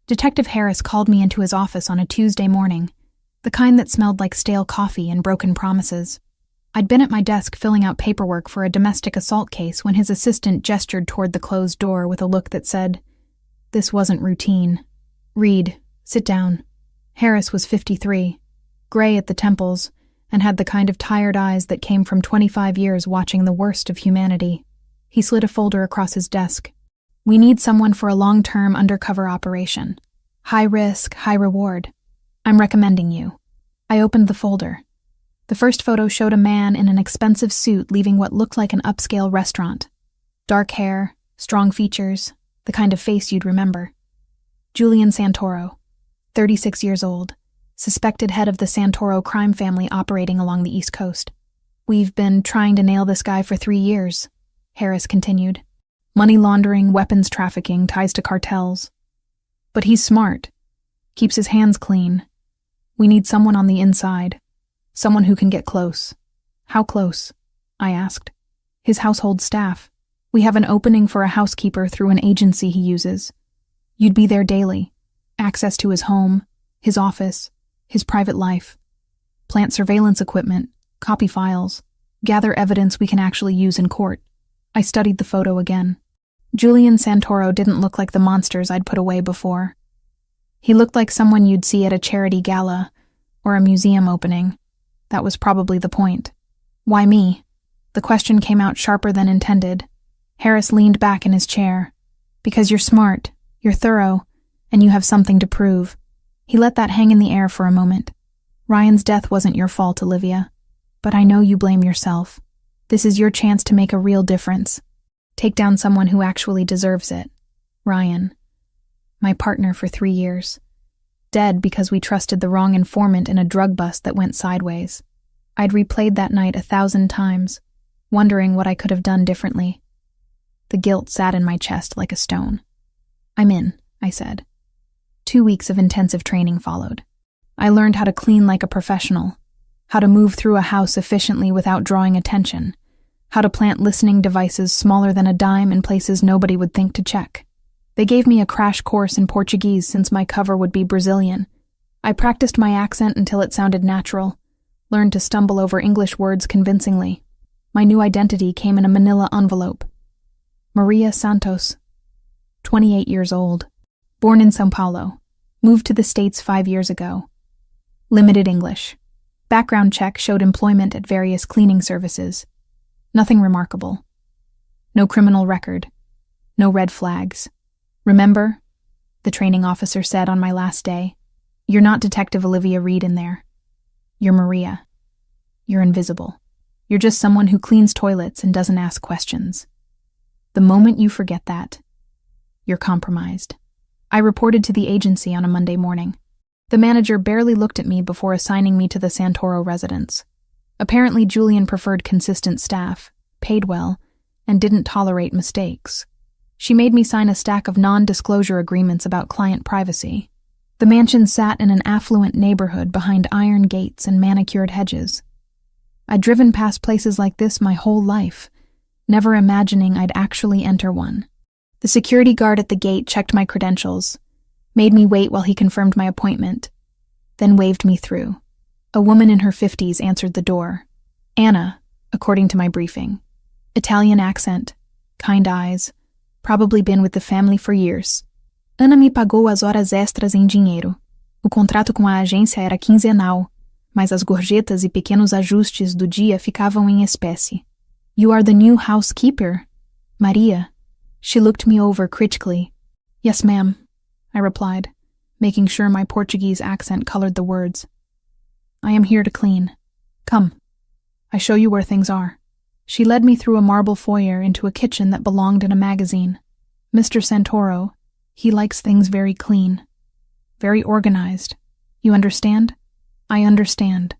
Detective Harris called me into his office on a Tuesday morning, the kind that smelled like stale coffee and broken promises. I'd been at my desk filling out paperwork for a domestic assault case when his assistant gestured toward the closed door with a look that said, "This wasn't routine. Reed, sit down." Harris was 53, gray at the temples, and had the kind of tired eyes that came from 25 years watching the worst of humanity. He slid a folder across his desk. "We need someone for a long-term undercover operation. High risk, high reward. I'm recommending you." I opened the folder. The first photo showed a man in an expensive suit leaving what looked like an upscale restaurant. Dark hair, strong features, the kind of face you'd remember. Julian Santoro, 36 years old, suspected head of the Santoro crime family operating along the East Coast. "We've been trying to nail this guy for 3 years," Harris continued. "Money laundering, weapons trafficking, ties to cartels. But he's smart, keeps his hands clean. We need someone on the inside, someone who can get close." "How close?" I asked. "His household staff. We have an opening for a housekeeper through an agency he uses. You'd be there daily. Access to his home, his office, his private life. Plant surveillance equipment, copy files, gather evidence we can actually use in court." I studied the photo again. Julian Santoro didn't look like the monsters I'd put away before. He looked like someone you'd see at a charity gala or a museum opening. That was probably the point. "Why me?" The question came out sharper than intended. Harris leaned back in his chair. "Because you're smart, you're thorough, and you have something to prove." He let that hang in the air for a moment. "Ryan's death wasn't your fault, Olivia. But I know you blame yourself. This is your chance to make a real difference. Take down someone who actually deserves it. Ryan. My partner for 3 years. Dead because we trusted the wrong informant in a drug bust that went sideways. I'd replayed that night 1,000 times, wondering what I could have done differently. The guilt sat in my chest like a stone. "I'm in," I said. 2 weeks of intensive training followed. I learned how to clean like a professional, how to move through a house efficiently without drawing attention, how to plant listening devices smaller than a dime in places nobody would think to check. They gave me a crash course in Portuguese since my cover would be Brazilian. I practiced my accent until it sounded natural, learned to stumble over English words convincingly. My new identity came in a manila envelope. Maria Santos, 28 years old, born in São Paulo, moved to the States 5 years ago. Limited English. Background check showed employment at various cleaning services. Nothing remarkable. No criminal record. No red flags. "Remember," the training officer said on my last day, "you're not Detective Olivia Reed in there. You're Maria. You're invisible. You're just someone who cleans toilets and doesn't ask questions. The moment you forget that, you're compromised." I reported to the agency on a Monday morning. The manager barely looked at me before assigning me to the Santoro residence. Apparently Julian preferred consistent staff, paid well, and didn't tolerate mistakes. She made me sign a stack of non-disclosure agreements about client privacy. The mansion sat in an affluent neighborhood behind iron gates and manicured hedges. I'd driven past places like this my whole life, never imagining I'd actually enter one. The security guard at the gate checked my credentials, made me wait while he confirmed my appointment, then waved me through. A woman in her 50s answered the door. Anna, according to my briefing. Italian accent, kind eyes, probably been with the family for years. "Ana me pagou as horas extras em dinheiro. O contrato com a agência era quinzenal, mas as gorjetas e pequenos ajustes do dia ficavam em espécie. You are the new housekeeper, Maria." She looked me over critically. "Yes, ma'am," I replied, making sure my Portuguese accent colored the words. "I am here to clean. Come. I show you where things are." She led me through a marble foyer into a kitchen that belonged in a magazine. "Mr. Santoro, he likes things very clean. Very organized. You understand?" "I understand."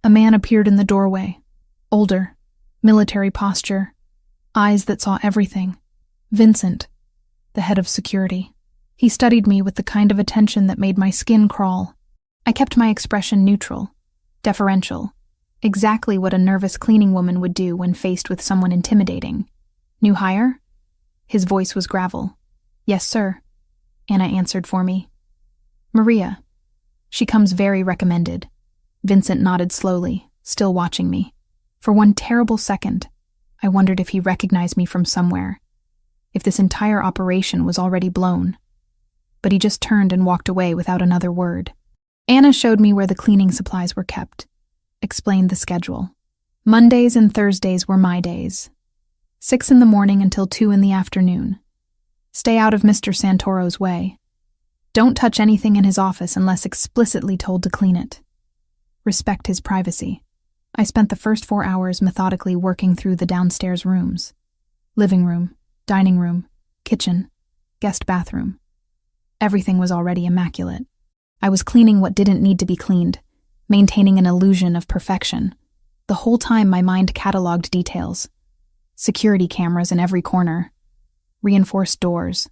A man appeared in the doorway. Older, military posture, eyes that saw everything. Vincent, the head of security. He studied me with the kind of attention that made my skin crawl. I kept my expression neutral, deferential, exactly what a nervous cleaning woman would do when faced with someone intimidating. "New hire?" His voice was gravel. "Yes, sir," Anna answered for me. Maria. She comes very recommended. Vincent nodded slowly, still watching me. For one terrible second, I wondered if he recognized me from somewhere, if this entire operation was already blown. But he just turned and walked away without another word. Anna showed me where the cleaning supplies were kept, explained the schedule. Mondays and Thursdays were my days. 6 in the morning until 2 in the afternoon. Stay out of Mr. Santoro's way. Don't touch anything in his office unless explicitly told to clean it. Respect his privacy. I spent the first 4 hours methodically working through the downstairs rooms. Living room, dining room, kitchen, guest bathroom. Everything was already immaculate. I was cleaning what didn't need to be cleaned, maintaining an illusion of perfection. The whole time my mind cataloged details. Security cameras in every corner. Reinforced doors.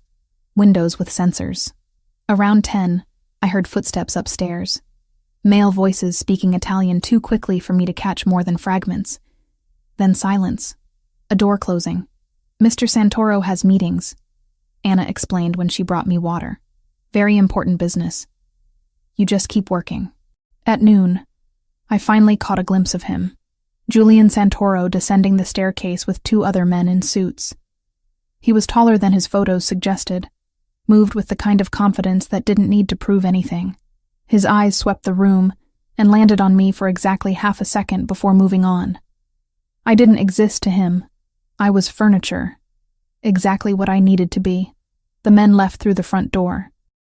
Windows with sensors. Around 10, I heard footsteps upstairs. Male voices speaking Italian too quickly for me to catch more than fragments. Then silence. A door closing. Mr. Santoro has meetings, Anna explained when she brought me water. Very important business. You just keep working. At noon, I finally caught a glimpse of him. Julian Santoro descending the staircase with 2 other men in suits. He was taller than his photos suggested, moved with the kind of confidence that didn't need to prove anything. His eyes swept the room and landed on me for exactly half a second before moving on. I didn't exist to him. I was furniture. Exactly what I needed to be. The men left through the front door.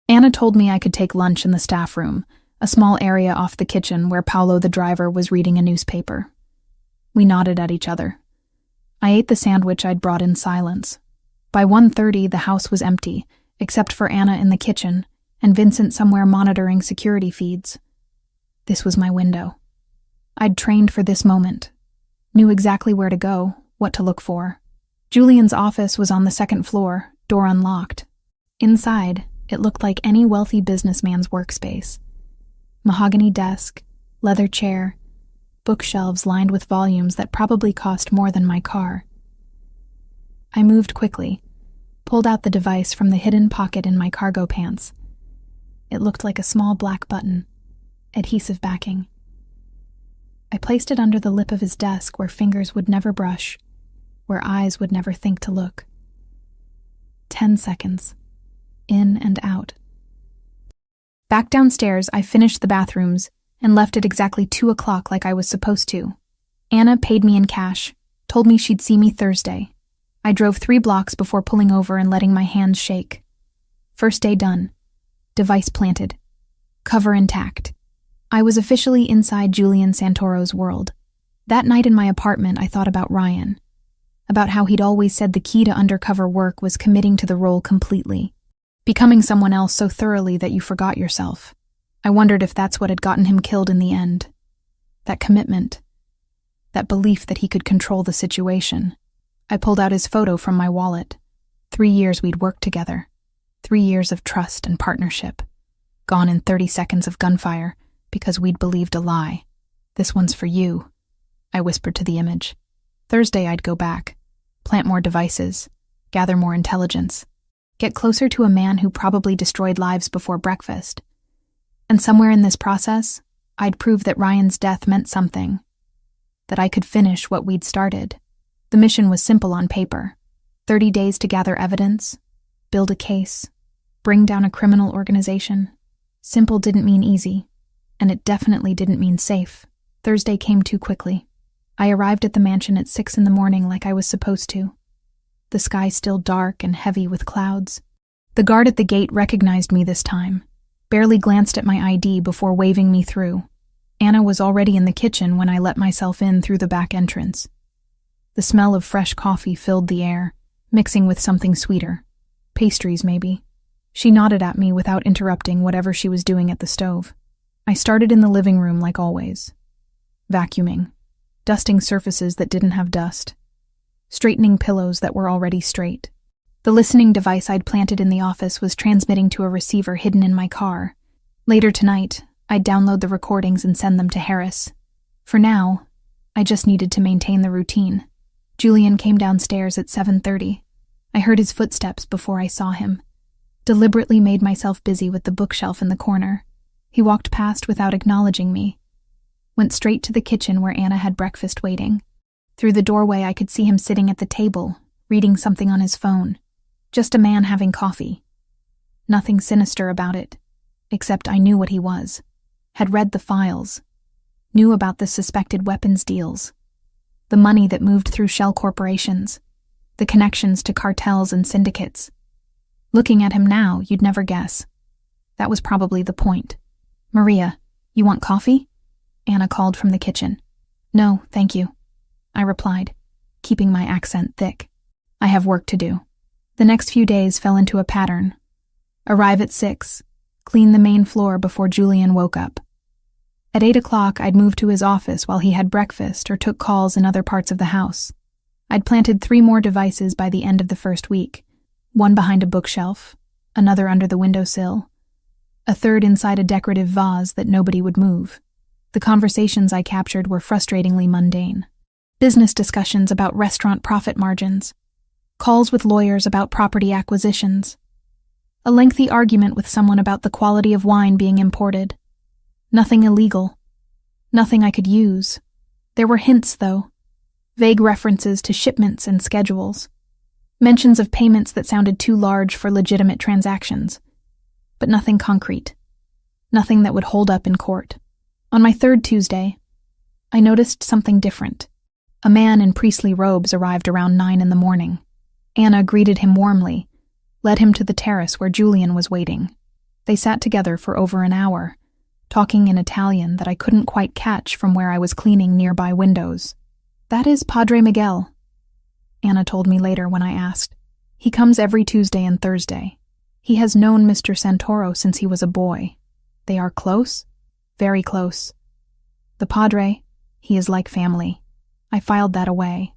Anna told me I could take lunch in the staff room, a small area off the kitchen where Paolo the driver was reading a newspaper. We nodded at each other. I ate the sandwich I'd brought in silence. By 1:30, the house was empty, except for Anna in the kitchen and Vincent somewhere monitoring security feeds. This was my window. I'd trained for this moment, knew exactly where to go, what to look for. Julian's office was on the 2nd floor, door unlocked. Inside, it looked like any wealthy businessman's workspace. Mahogany desk, leather chair, bookshelves lined with volumes that probably cost more than my car. I moved quickly, pulled out the device from the hidden pocket in my cargo pants. It looked like a small black button, adhesive backing. I placed it under the lip of his desk where fingers would never brush, where eyes would never think to look. 10 seconds. In and out. Back downstairs, I finished the bathrooms and left at exactly 2 o'clock like I was supposed to. Anna paid me in cash, told me she'd see me Thursday. I drove 3 blocks before pulling over and letting my hands shake. First day done. Device planted. Cover intact. I was officially inside Julian Santoro's world. That night in my apartment, I thought about Ryan. About how he'd always said the key to undercover work was committing to the role completely. Becoming someone else so thoroughly that you forgot yourself. I wondered if that's what had gotten him killed in the end. That commitment. That belief that he could control the situation. I pulled out his photo from my wallet. 3 years we'd worked together. 3 years of trust and partnership. Gone in 30 seconds of gunfire because we'd believed a lie. This one's for you, I whispered to the image. Thursday I'd go back. Plant more devices. Gather more intelligence. Get closer to a man who probably destroyed lives before breakfast. And somewhere in this process, I'd prove that Ryan's death meant something. That I could finish what we'd started. The mission was simple on paper. 30 days to gather evidence, build a case, bring down a criminal organization. Simple didn't mean easy, and it definitely didn't mean safe. Thursday came too quickly. I arrived at the mansion at 6 in the morning like I was supposed to. The sky still dark and heavy with clouds. The guard at the gate recognized me this time, barely glanced at my ID before waving me through. Anna was already in the kitchen when I let myself in through the back entrance. The smell of fresh coffee filled the air, mixing with something sweeter. Pastries, maybe. She nodded at me without interrupting whatever she was doing at the stove. I started in the living room like always. Vacuuming. Dusting surfaces that didn't have dust. Straightening pillows that were already straight. The listening device I'd planted in the office was transmitting to a receiver hidden in my car. Later tonight, I'd download the recordings and send them to Harris. For now, I just needed to maintain the routine. Julian came downstairs at 7:30. I heard his footsteps before I saw him. Deliberately made myself busy with the bookshelf in the corner. He walked past without acknowledging me. Went straight to the kitchen where Anna had breakfast waiting. Through the doorway I could see him sitting at the table, reading something on his phone. Just a man having coffee. Nothing sinister about it, except I knew what he was. Had read the files. Knew about the suspected weapons deals. The money that moved through shell corporations. The connections to cartels and syndicates. Looking at him now, you'd never guess. That was probably the point. "Maria, you want coffee?" Anna called from the kitchen. "No, thank you," I replied, keeping my accent thick. "I have work to do." The next few days fell into a pattern. Arrive at 6, clean the main floor before Julian woke up. At 8 o'clock, I'd moved to his office while he had breakfast or took calls in other parts of the house. I'd planted 3 more devices by the end of the first week. One behind a bookshelf, another under the windowsill, a third inside a decorative vase that nobody would move. The conversations I captured were frustratingly mundane. Business discussions about restaurant profit margins, calls with lawyers about property acquisitions, a lengthy argument with someone about the quality of wine being imported. Nothing illegal. Nothing I could use. There were hints, though. Vague references to shipments and schedules. Mentions of payments that sounded too large for legitimate transactions. But nothing concrete. Nothing that would hold up in court. On my 3rd Tuesday, I noticed something different. A man in priestly robes arrived around 9 in the morning. Anna greeted him warmly, led him to the terrace where Julian was waiting. They sat together for over an hour, talking in Italian that I couldn't quite catch from where I was cleaning nearby windows. "That is Padre Miguel," Anna told me later when I asked. "He comes every Tuesday and Thursday. He has known Mr. Santoro since he was a boy. They are close? Very close. The Padre, he is like family." I filed that away.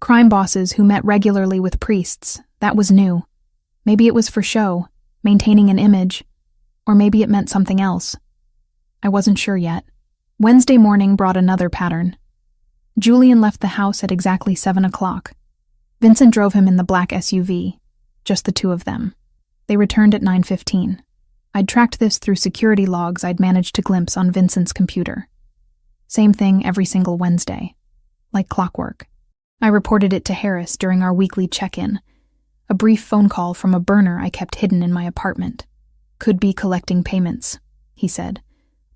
Crime bosses who met regularly with priests, that was new. Maybe it was for show, maintaining an image, or maybe it meant something else. I wasn't sure yet. Wednesday morning brought another pattern. Julian left the house at exactly 7 o'clock. Vincent drove him in the black SUV, just the two of them. They returned at 9:15. I'd tracked this through security logs I'd managed to glimpse on Vincent's computer. Same thing every single Wednesday, like clockwork. I reported it to Harris during our weekly check-in, a brief phone call from a burner I kept hidden in my apartment. "Could be collecting payments," he said,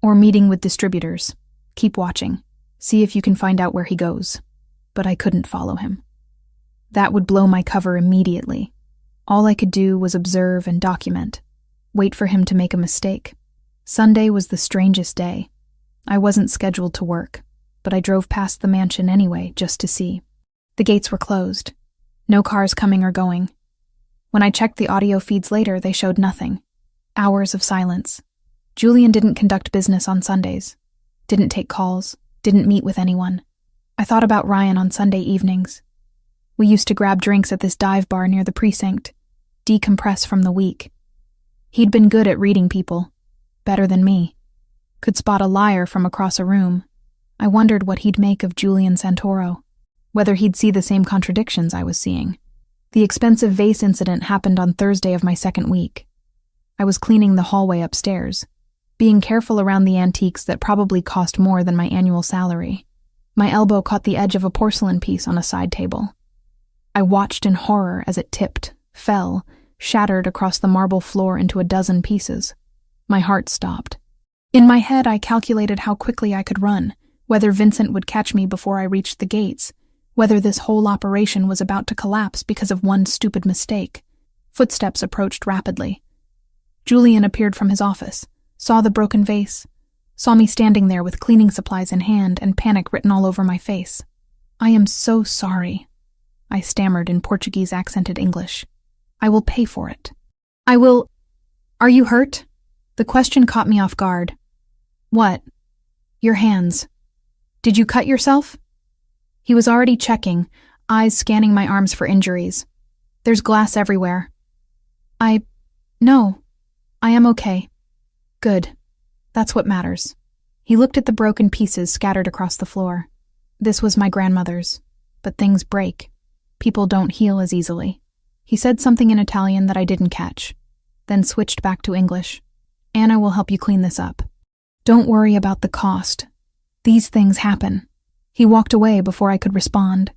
"or meeting with distributors. Keep watching. See if you can find out where he goes." But I couldn't follow him. That would blow my cover immediately. All I could do was observe and document, wait for him to make a mistake. Sunday was the strangest day. I wasn't scheduled to work, but I drove past the mansion anyway just to see. The gates were closed. No cars coming or going. When I checked the audio feeds later, they showed nothing. Hours of silence. Julian didn't conduct business on Sundays. Didn't take calls. Didn't meet with anyone. I thought about Ryan on Sunday evenings. We used to grab drinks at this dive bar near the precinct, decompress from the week. He'd been good at reading people. Better than me. Could spot a liar from across a room. I wondered what he'd make of Julian Santoro. Whether he'd see the same contradictions I was seeing. The expensive vase incident happened on Thursday of my 2nd week. I was cleaning the hallway upstairs, being careful around the antiques that probably cost more than my annual salary. My elbow caught the edge of a porcelain piece on a side table. I watched in horror as it tipped, fell, shattered across the marble floor into a dozen pieces. My heart stopped. In my head, I calculated how quickly I could run, whether Vincent would catch me before I reached the gates, whether this whole operation was about to collapse because of one stupid mistake. Footsteps approached rapidly. Julian appeared from his office, saw the broken vase, saw me standing there with cleaning supplies in hand and panic written all over my face. "I am so sorry," I stammered in Portuguese-accented English. "I will pay for it. I will—" "Are you hurt?" The question caught me off guard. "What?" "Your hands. Did you cut yourself?" He was already checking, eyes scanning my arms for injuries. "There's glass everywhere." No. I am okay." "Good. That's what matters." He looked at the broken pieces scattered across the floor. "This was my grandmother's, but things break. People don't heal as easily." He said something in Italian that I didn't catch. then switched back to English. Anna will help you clean this up. Don't worry about the cost. These things happen. He walked away before I could respond.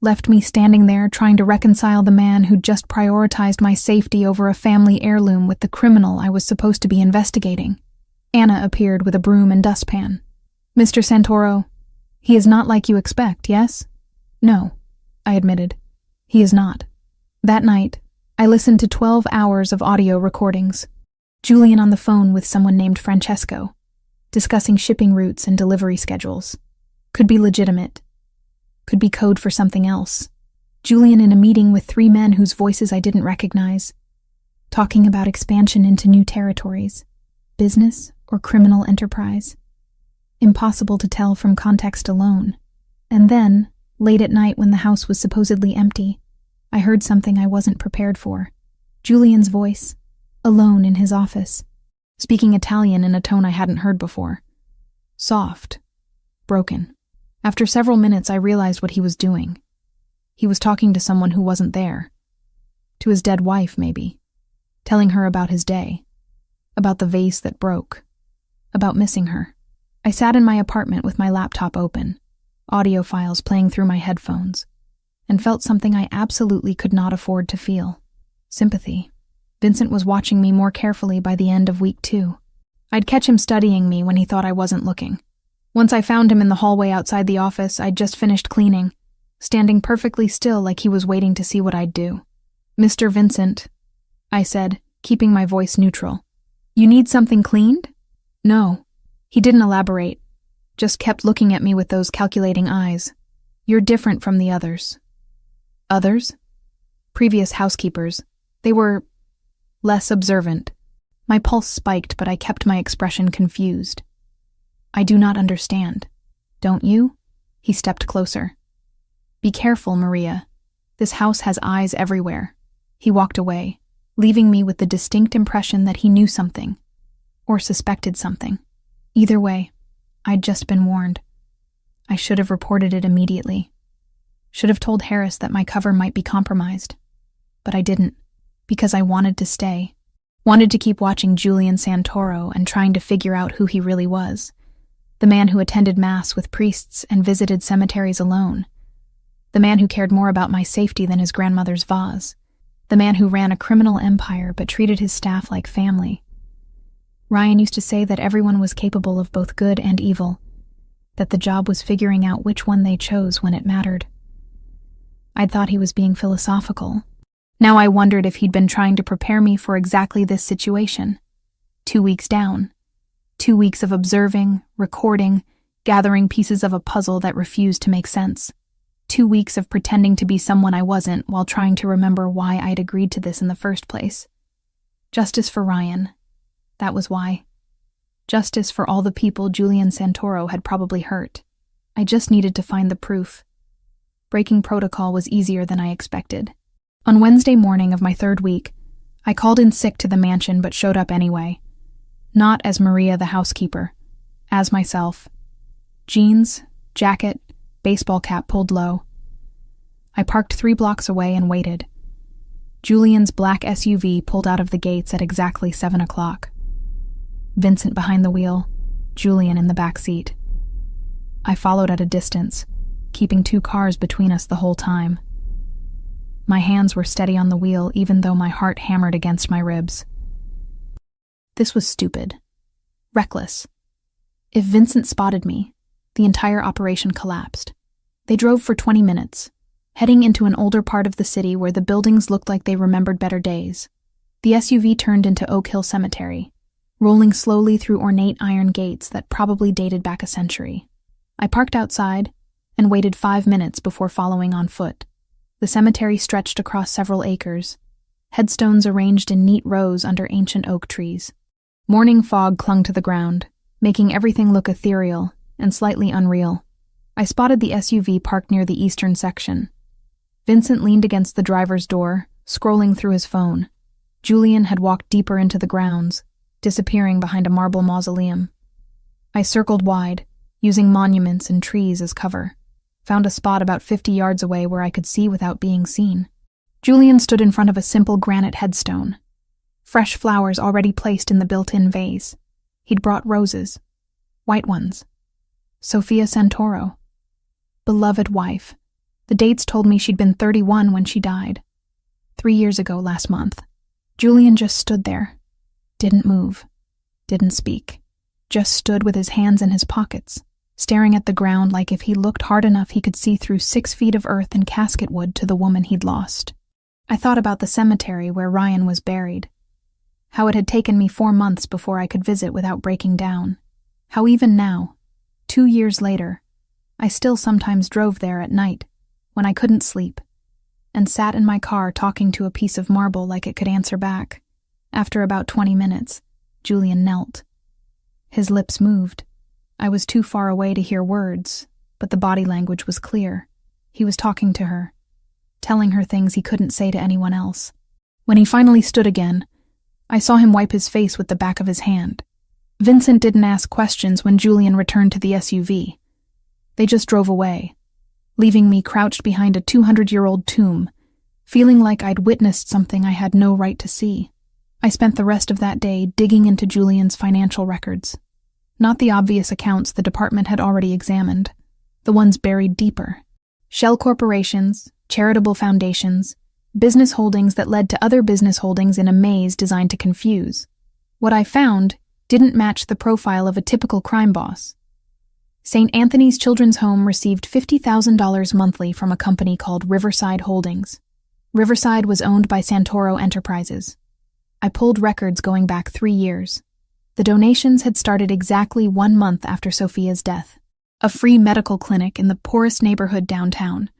Left me standing there trying to reconcile the man who just prioritized my safety over a family heirloom with the criminal I was supposed to be investigating. Anna appeared with a broom and dustpan. Mr. Santoro, he is not like you expect, yes? No, I admitted. He is not. That night, I listened to 12 hours of audio recordings. Julian on the phone with someone named Francesco, discussing shipping routes and delivery schedules. Could be legitimate. Could be code for something else. Julian in a meeting with 3 men whose voices I didn't recognize, talking about expansion into new territories, business or criminal enterprise. Impossible to tell from context alone. And then, late at night when the house was supposedly empty, I heard something I wasn't prepared for. Julian's voice, alone in his office, speaking Italian in a tone I hadn't heard before. Soft. Broken. After several minutes, I realized what he was doing. He was talking to someone who wasn't there. To his dead wife, maybe. Telling her about his day. About the vase that broke. About missing her. I sat in my apartment with my laptop open, audio files playing through my headphones, and felt something I absolutely could not afford to feel. Sympathy. Vincent was watching me more carefully by the end of week 2. I'd catch him studying me when he thought I wasn't looking. Once I found him in the hallway outside the office, I'd just finished cleaning, standing perfectly still like he was waiting to see what I'd do. Mr. Vincent, I said, keeping my voice neutral. You need something cleaned? No. He didn't elaborate, just kept looking at me with those calculating eyes. You're different from the others. Others? Previous housekeepers. They were less observant. My pulse spiked, but I kept my expression confused. I do not understand. Don't you? He stepped closer. Be careful, Maria. This house has eyes everywhere. He walked away, leaving me with the distinct impression that he knew something, or suspected something. Either way, I'd just been warned. I should have reported it immediately. Should have told Harris that my cover might be compromised. But I didn't, because I wanted to stay. Wanted to keep watching Julian Santoro and trying to figure out who he really was. The man who attended mass with priests and visited cemeteries alone. The man who cared more about my safety than his grandmother's vase. The man who ran a criminal empire but treated his staff like family. Ryan used to say that everyone was capable of both good and evil, that the job was figuring out which one they chose when it mattered. I'd thought he was being philosophical. Now I wondered if he'd been trying to prepare me for exactly this situation. 2 weeks down. 2 weeks of observing, recording, gathering pieces of a puzzle that refused to make sense. 2 weeks of pretending to be someone I wasn't while trying to remember why I'd agreed to this in the first place. Justice for Ryan. That was why. Justice for all the people Julian Santoro had probably hurt. I just needed to find the proof. Breaking protocol was easier than I expected. On Wednesday morning of my 3rd week, I called in sick to the mansion but showed up anyway. Not as Maria the housekeeper, as myself. Jeans, jacket, baseball cap pulled low. I parked 3 blocks away and waited. Julian's black SUV pulled out of the gates at exactly 7 o'clock. Vincent behind the wheel, Julian in the back seat. I followed at a distance, keeping 2 cars between us the whole time. My hands were steady on the wheel even though my heart hammered against my ribs. This was stupid. Reckless. If Vincent spotted me, the entire operation collapsed. They drove for 20 minutes, heading into an older part of the city where the buildings looked like they remembered better days. The SUV turned into Oak Hill Cemetery, rolling slowly through ornate iron gates that probably dated back a century. I parked outside and waited 5 minutes before following on foot. The cemetery stretched across several acres, headstones arranged in neat rows under ancient oak trees. Morning fog clung to the ground, making everything look ethereal and slightly unreal. I spotted the SUV parked near the eastern section. Vincent leaned against the driver's door, scrolling through his phone. Julian had walked deeper into the grounds, disappearing behind a marble mausoleum. I circled wide, using monuments and trees as cover. Found a spot about 50 yards away where I could see without being seen. Julian stood in front of a simple granite headstone. fresh flowers already placed in the built-in vase. He'd brought roses, white ones. Sofia Santoro. Beloved wife. The dates told me she'd been 31 when she died. 3 years ago last month. Julian just stood there. Didn't move. Didn't speak. Just stood with his hands in his pockets, staring at the ground like if he looked hard enough he could see through 6 feet of earth and casket wood to the woman he'd lost. I thought about the cemetery where Ryan was buried. How it had taken me 4 months before I could visit without breaking down. How even now, 2 years later, I still sometimes drove there at night, when I couldn't sleep, and sat in my car talking to a piece of marble like it could answer back. After about 20 minutes, Julian knelt. His lips moved. I was too far away to hear words, but the body language was clear. He was talking to her, telling her things he couldn't say to anyone else. When he finally stood again, I saw him wipe his face with the back of his hand. Vincent didn't ask questions when Julian returned to the SUV. They just drove away, leaving me crouched behind a 200-year-old tomb, feeling like I'd witnessed something I had no right to see. I spent the rest of that day digging into Julian's financial records. Not the obvious accounts the department had already examined, the ones buried deeper. Shell corporations, charitable foundations, business holdings that led to other business holdings in a maze designed to confuse. What I found didn't match the profile of a typical crime boss. St. Anthony's Children's Home received $50,000 monthly from a company called Riverside Holdings. Riverside was owned by Santoro Enterprises. I pulled records going back 3 years. The donations had started exactly 1 month after Sofia's death. A free medical clinic in the poorest neighborhood downtown,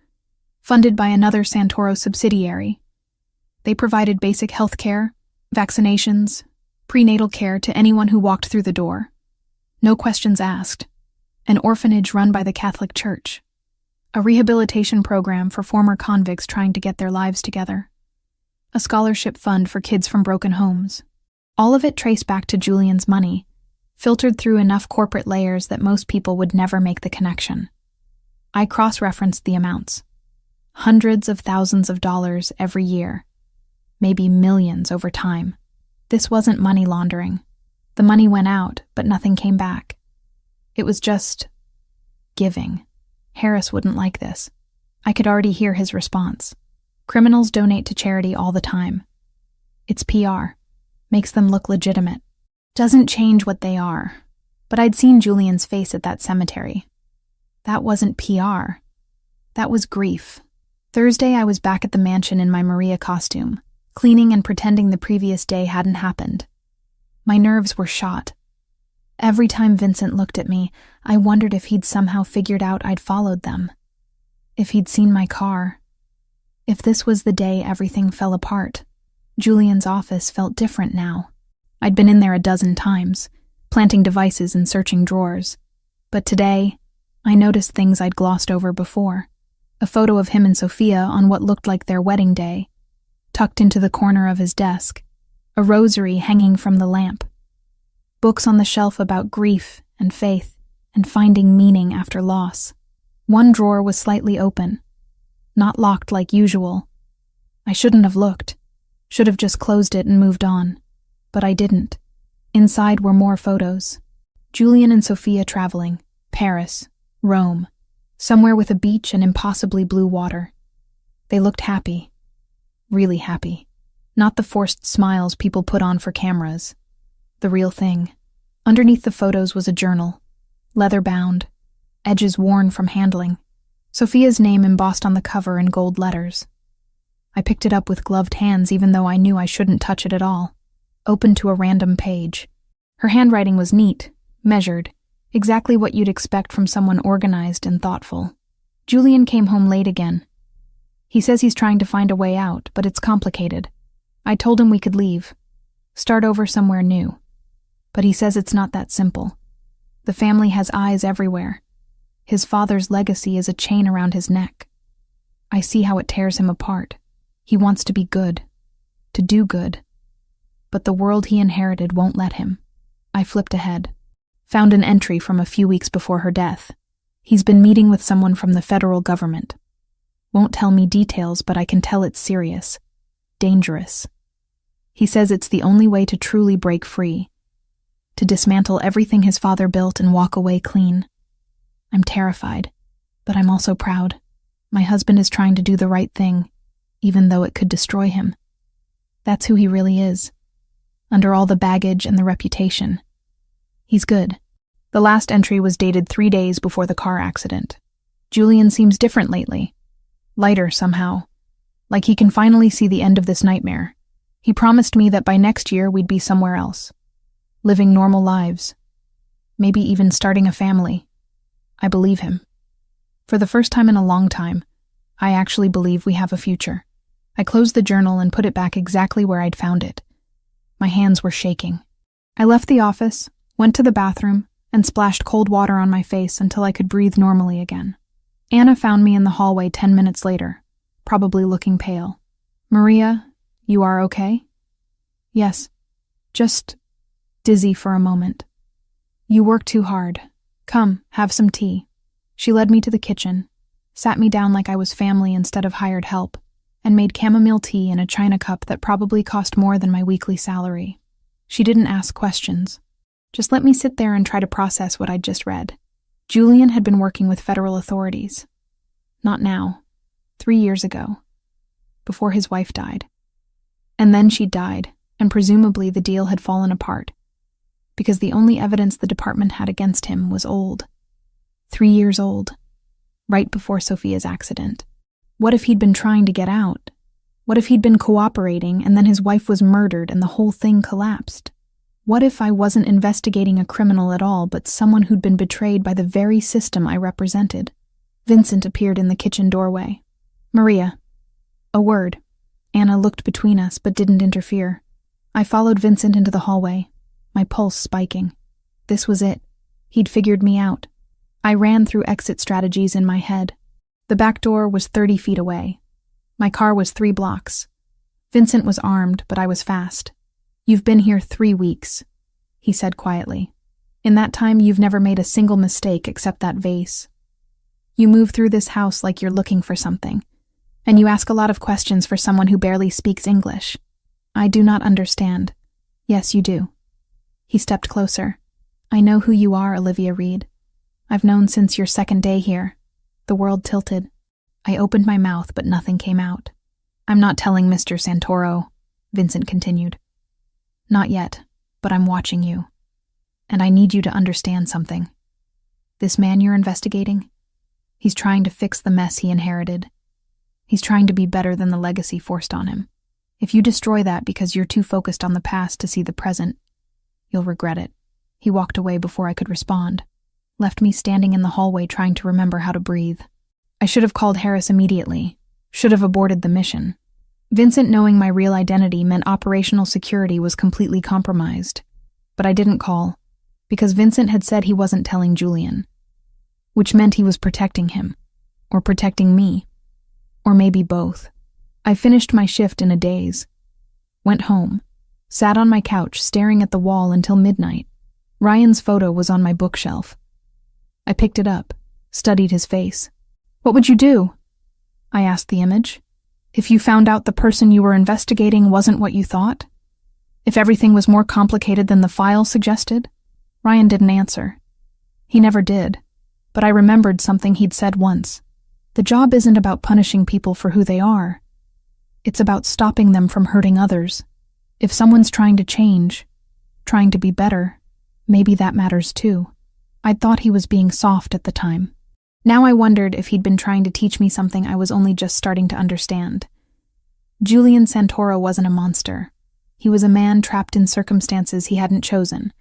funded by another Santoro subsidiary. They provided basic health care, vaccinations, prenatal care to anyone who walked through the door. No questions asked. An orphanage run by the Catholic Church. A rehabilitation program for former convicts trying to get their lives together. A scholarship fund for kids from broken homes. All of it traced back to Julian's money, filtered through enough corporate layers that most people would never make the connection. I cross-referenced the amounts. Hundreds of thousands of dollars every year. Maybe millions over time. This wasn't money laundering. The money went out, but nothing came back. It was just giving. Harris wouldn't like this. I could already hear his response. Criminals donate to charity all the time. It's PR. Makes them look legitimate. Doesn't change what they are. But I'd seen Julian's face at that cemetery. That wasn't PR. That was grief. Thursday, I was back at the mansion in my Maria costume, cleaning and pretending the previous day hadn't happened. My nerves were shot. Every time Vincent looked at me, I wondered if he'd somehow figured out I'd followed them. If he'd seen my car. If this was the day everything fell apart. Julian's office felt different now. I'd been in there a dozen times, planting devices and searching drawers. But today, I noticed things I'd glossed over before. A photo of him and Sofia on what looked like their wedding day, tucked into the corner of his desk. A rosary hanging from the lamp. Books on the shelf about grief and faith and finding meaning after loss. One drawer was slightly open, not locked like usual. I shouldn't have looked. Should have just closed it and moved on. But I didn't. Inside were more photos. Julian and Sofia traveling. Paris. Rome. Somewhere with a beach and impossibly blue water. They looked happy. Really happy. Not the forced smiles people put on for cameras. The real thing. Underneath the photos was a journal. Leather-bound. Edges worn from handling. Sofia's name embossed on the cover in gold letters. I picked it up with gloved hands even though I knew I shouldn't touch it at all. Opened to a random page. Her handwriting was neat, measured, exactly what you'd expect from someone organized and thoughtful. Julian came home late again. He says he's trying to find a way out, but it's complicated. I told him we could leave. Start over somewhere new. But he says it's not that simple. The family has eyes everywhere. His father's legacy is a chain around his neck. I see how it tears him apart. He wants to be good. To do good. But the world he inherited won't let him. I flipped ahead. Found an entry from a few weeks before her death. He's been meeting with someone from the federal government. Won't tell me details, but I can tell it's serious. Dangerous. He says it's the only way to truly break free, to dismantle everything his father built and walk away clean. I'm terrified, but I'm also proud. My husband is trying to do the right thing, even though it could destroy him. That's who he really is, under all the baggage and the reputation. He's good. The last entry was dated 3 days before the car accident. Julian seems different lately. Lighter somehow. Like he can finally see the end of this nightmare. He promised me that by next year we'd be somewhere else. Living normal lives. Maybe even starting a family. I believe him. For the first time in a long time, I actually believe we have a future. I closed the journal and put it back exactly where I'd found it. My hands were shaking. I left the office, went to the bathroom, and splashed cold water on my face until I could breathe normally again. Anna found me in the hallway 10 minutes later, probably looking pale. "Maria, you are okay?" "Yes, just dizzy for a moment." "You work too hard. Come, have some tea." She led me to the kitchen, sat me down like I was family instead of hired help, and made chamomile tea in a china cup that probably cost more than my weekly salary. She didn't ask questions. Just let me sit there and try to process what I'd just read. Julian had been working with federal authorities. Not now. 3 years ago. Before his wife died. And then she died, and presumably the deal had fallen apart. Because the only evidence the department had against him was old. 3 years old. Right before Sophia's accident. What if he'd been trying to get out? What if he'd been cooperating and then his wife was murdered and the whole thing collapsed? What if I wasn't investigating a criminal at all, but someone who'd been betrayed by the very system I represented? Vincent appeared in the kitchen doorway. "Maria." A word. Anna looked between us, but didn't interfere. I followed Vincent into the hallway, my pulse spiking. This was it. He'd figured me out. I ran through exit strategies in my head. The back door was 30 feet away. My car was 3 blocks. Vincent was armed, but I was fast. "You've been here 3 weeks," he said quietly. "In that time, you've never made a single mistake except that vase. You move through this house like you're looking for something, and you ask a lot of questions for someone who barely speaks English. I do not understand." "Yes, you do." He stepped closer. "I know who you are, Olivia Reed. I've known since your 2nd day here." The world tilted. I opened my mouth, but nothing came out. "I'm not telling Mr. Santoro," Vincent continued. "Not yet, but I'm watching you. And I need you to understand something. This man you're investigating, he's trying to fix the mess he inherited. He's trying to be better than the legacy forced on him. If you destroy that because you're too focused on the past to see the present, you'll regret it." He walked away before I could respond, left me standing in the hallway trying to remember how to breathe. I should have called Harris immediately, should have aborted the mission. Vincent knowing my real identity meant operational security was completely compromised. But I didn't call, because Vincent had said he wasn't telling Julian. Which meant he was protecting him, or protecting me, or maybe both. I finished my shift in a daze, went home, sat on my couch staring at the wall until midnight. Ryan's photo was on my bookshelf. I picked it up, studied his face. "What would you do?" I asked the image. "If you found out the person you were investigating wasn't what you thought? If everything was more complicated than the file suggested?" Ryan didn't answer. He never did, but I remembered something he'd said once. The job isn't about punishing people for who they are. It's about stopping them from hurting others. If someone's trying to change, trying to be better, maybe that matters too. I'd thought he was being soft at the time. Now I wondered if he'd been trying to teach me something I was only just starting to understand. Julian Santoro wasn't a monster. He was a man trapped in circumstances he hadn't chosen,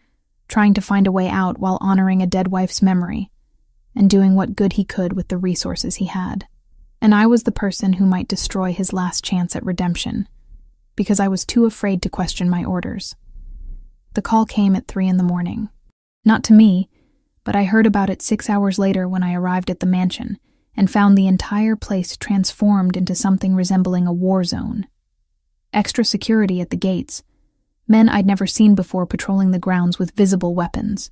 trying to find a way out while honoring a dead wife's memory, and doing what good he could with the resources he had. And I was the person who might destroy his last chance at redemption, because I was too afraid to question my orders. The call came at 3 a.m. Not to me, but I heard about it 6 hours later when I arrived at the mansion and found the entire place transformed into something resembling a war zone. Extra security at the gates, men I'd never seen before patrolling the grounds with visible weapons.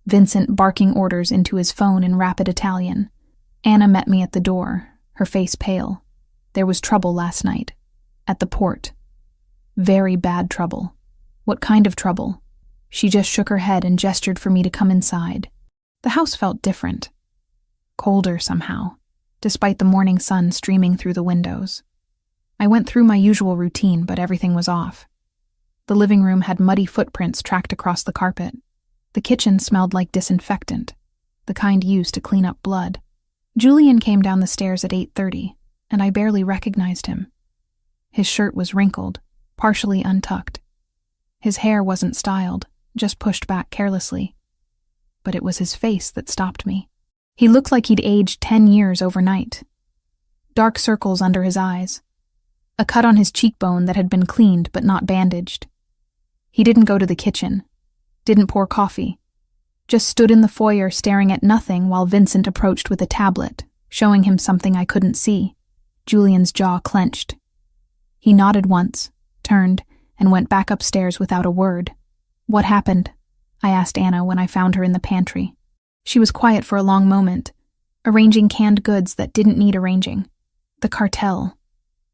Vincent barking orders into his phone in rapid Italian. Anna met me at the door, her face pale. There was trouble last night. At the port. Very bad trouble. What kind of trouble? She just shook her head and gestured for me to come inside. The house felt different. Colder somehow, despite the morning sun streaming through the windows. I went through my usual routine, but everything was off. The living room had muddy footprints tracked across the carpet. The kitchen smelled like disinfectant, the kind used to clean up blood. Julian came down the stairs at 8:30, and I barely recognized him. His shirt was wrinkled, partially untucked. His hair wasn't styled, just pushed back carelessly. But it was his face that stopped me. He looked like he'd aged 10 years overnight. Dark circles under his eyes. A cut on his cheekbone that had been cleaned but not bandaged. He didn't go to the kitchen. Didn't pour coffee. Just stood in the foyer staring at nothing while Vincent approached with a tablet, showing him something I couldn't see. Julian's jaw clenched. He nodded once, turned, and went back upstairs without a word. "What happened?" I asked Anna when I found her in the pantry. She was quiet for a long moment, arranging canned goods that didn't need arranging. The cartel.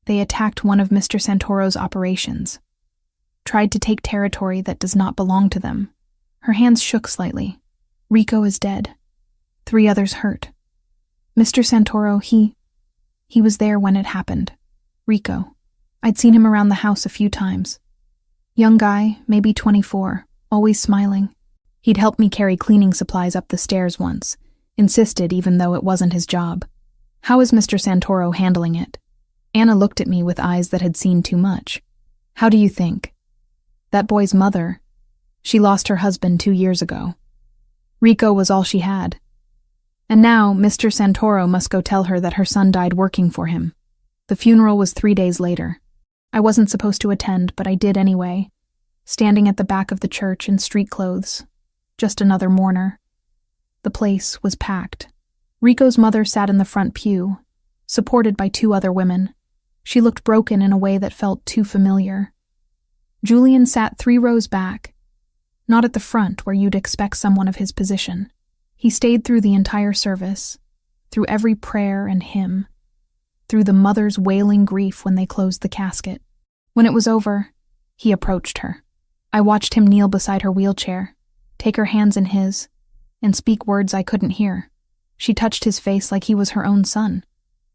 They attacked one of Mr. Santoro's operations. Tried to take territory that does not belong to them. Her hands shook slightly. Rico is dead. 3 others hurt. Mr. Santoro, he was there when it happened. Rico. I'd seen him around the house a few times. Young guy, maybe 24, always smiling. He'd helped me carry cleaning supplies up the stairs once, insisted even though it wasn't his job. How is Mr. Santoro handling it? Anna looked at me with eyes that had seen too much. How do you think? That boy's mother, she lost her husband 2 years ago. Rico was all she had. And now Mr. Santoro must go tell her that her son died working for him. The funeral was 3 days later. I wasn't supposed to attend, but I did anyway, standing at the back of the church in street clothes. Just another mourner. The place was packed. Rico's mother sat in the front pew, supported by 2 other women. She looked broken in a way that felt too familiar. Julian sat 3 rows back, not at the front where you'd expect someone of his position. He stayed through the entire service, through every prayer and hymn, through the mother's wailing grief when they closed the casket. When it was over, he approached her. I watched him kneel beside her wheelchair, take her hands in his, and speak words I couldn't hear. She touched his face like he was her own son,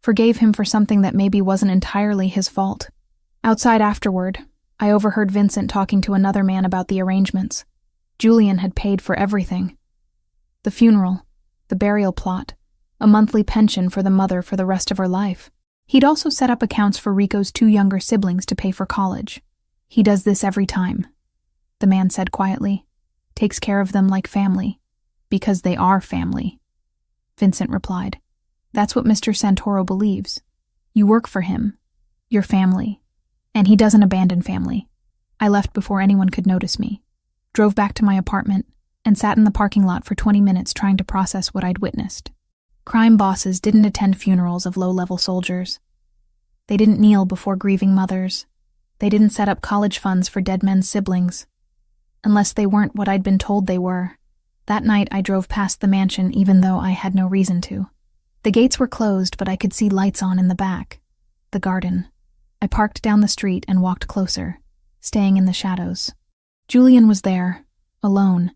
forgave him for something that maybe wasn't entirely his fault. Outside afterward, I overheard Vincent talking to another man about the arrangements. Julian had paid for everything. The funeral, the burial plot, a monthly pension for the mother for the rest of her life. He'd also set up accounts for Rico's 2 younger siblings to pay for college. He does this every time, the man said quietly. Takes care of them like family, because they are family. Vincent replied. That's what Mr. Santoro believes. You work for him, your family, and he doesn't abandon family. I left before anyone could notice me, drove back to my apartment, and sat in the parking lot for 20 minutes trying to process what I'd witnessed. Crime bosses didn't attend funerals of low-level soldiers. They didn't kneel before grieving mothers. They didn't set up college funds for dead men's siblings. Unless they weren't what I'd been told they were. That night I drove past the mansion even though I had no reason to. The gates were closed, but I could see lights on in the back. The garden. I parked down the street and walked closer, staying in the shadows. Julian was there, alone,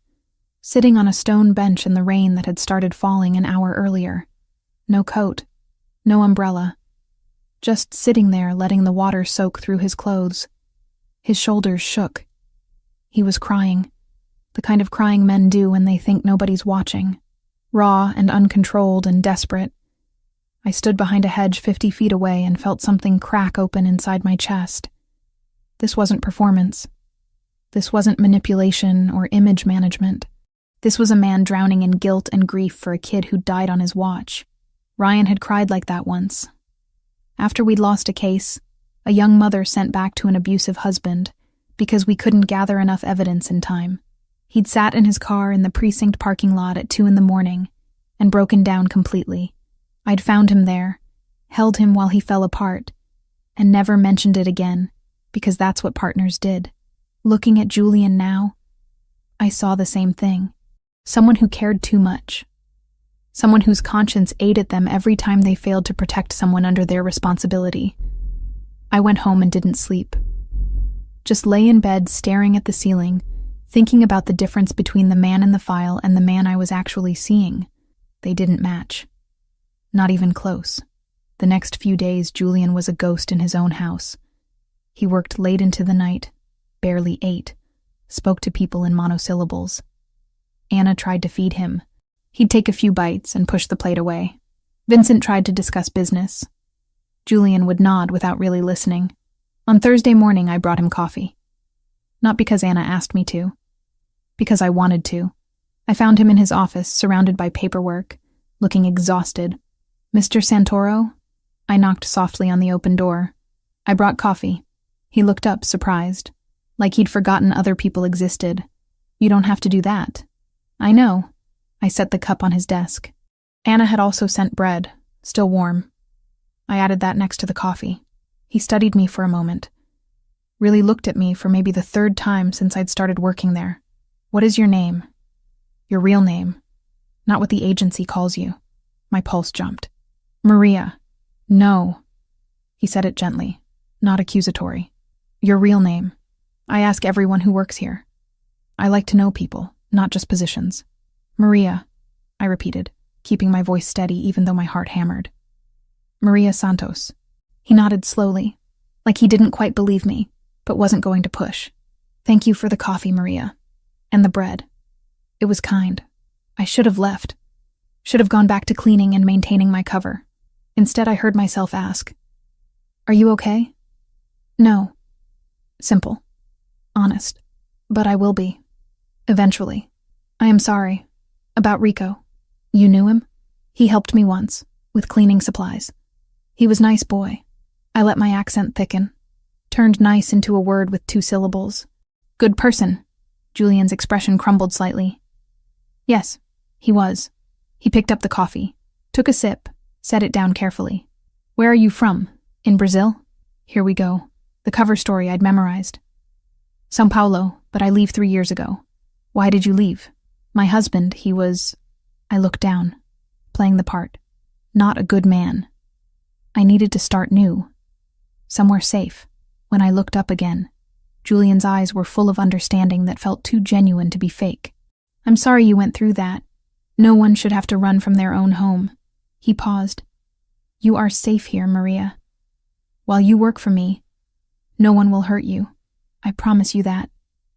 sitting on a stone bench in the rain that had started falling an hour earlier. No coat, no umbrella. Just sitting there letting the water soak through his clothes. His shoulders shook. He was crying, the kind of crying men do when they think nobody's watching. Raw and uncontrolled and desperate. I stood behind a hedge 50 feet away and felt something crack open inside my chest. This wasn't performance. This wasn't manipulation or image management. This was a man drowning in guilt and grief for a kid who died on his watch. Ryan had cried like that once. After we'd lost a case, a young mother sent back to an abusive husband because we couldn't gather enough evidence in time. He'd sat in his car in the precinct parking lot at 2 a.m. and broken down completely. I'd found him there, held him while he fell apart, and never mentioned it again, because that's what partners did. Looking at Julian now, I saw the same thing. Someone who cared too much. Someone whose conscience ate at them every time they failed to protect someone under their responsibility. I went home and didn't sleep. just lay in bed staring at the ceiling, thinking about the difference between the man in the file and the man I was actually seeing. They didn't match. Not even close. The next few days, Julian was a ghost in his own house. He worked late into the night, barely ate, spoke to people in monosyllables. Anna tried to feed him. He'd take a few bites and push the plate away. Vincent tried to discuss business. Julian would nod without really listening. On Thursday morning, I brought him coffee. Not because Anna asked me to. Because I wanted to. I found him in his office, surrounded by paperwork, looking exhausted. "Mr. Santoro?" I knocked softly on the open door. "I brought coffee." He looked up, surprised, like he'd forgotten other people existed. "You don't have to do that." "I know." I set the cup on his desk. Anna had also sent bread, still warm. I added that next to the coffee. He studied me for a moment. Really looked at me for maybe the third time since I'd started working there. "What is your name?" "Your real name. Not what the agency calls you." My pulse jumped. "Maria." "No." He said it gently, not accusatory. "Your real name. I ask everyone who works here. I like to know people, not just positions." "Maria," I repeated, keeping my voice steady even though my heart hammered. "Maria Santos." He nodded slowly, like he didn't quite believe me, but wasn't going to push. "Thank you for the coffee, Maria. And the bread. It was kind. I should have left. Should have gone back to cleaning and maintaining my cover. Instead, I heard myself ask, "Are you okay?" "No." Simple. Honest. "But I will be. Eventually. I am sorry. About Rico. You knew him? He helped me once, with cleaning supplies. He was a nice boy." I let my accent thicken. Turned nice into a word with 2 syllables. "Good person." Julian's expression crumbled slightly. "Yes, he was." He picked up the coffee, took a sip, set it down carefully. "Where are you from? In Brazil?" Here we go. The cover story I'd memorized. "São Paulo, but I leave 3 years ago." "Why did you leave?" "My husband, he was..." I looked down, playing the part. Not a good man. I needed to start new. Somewhere safe. When I looked up again, Julian's eyes were full of understanding that felt too genuine to be fake. "I'm sorry you went through that. No one should have to run from their own home." He paused. "You are safe here, Maria. While you work for me, no one will hurt you. I promise you that."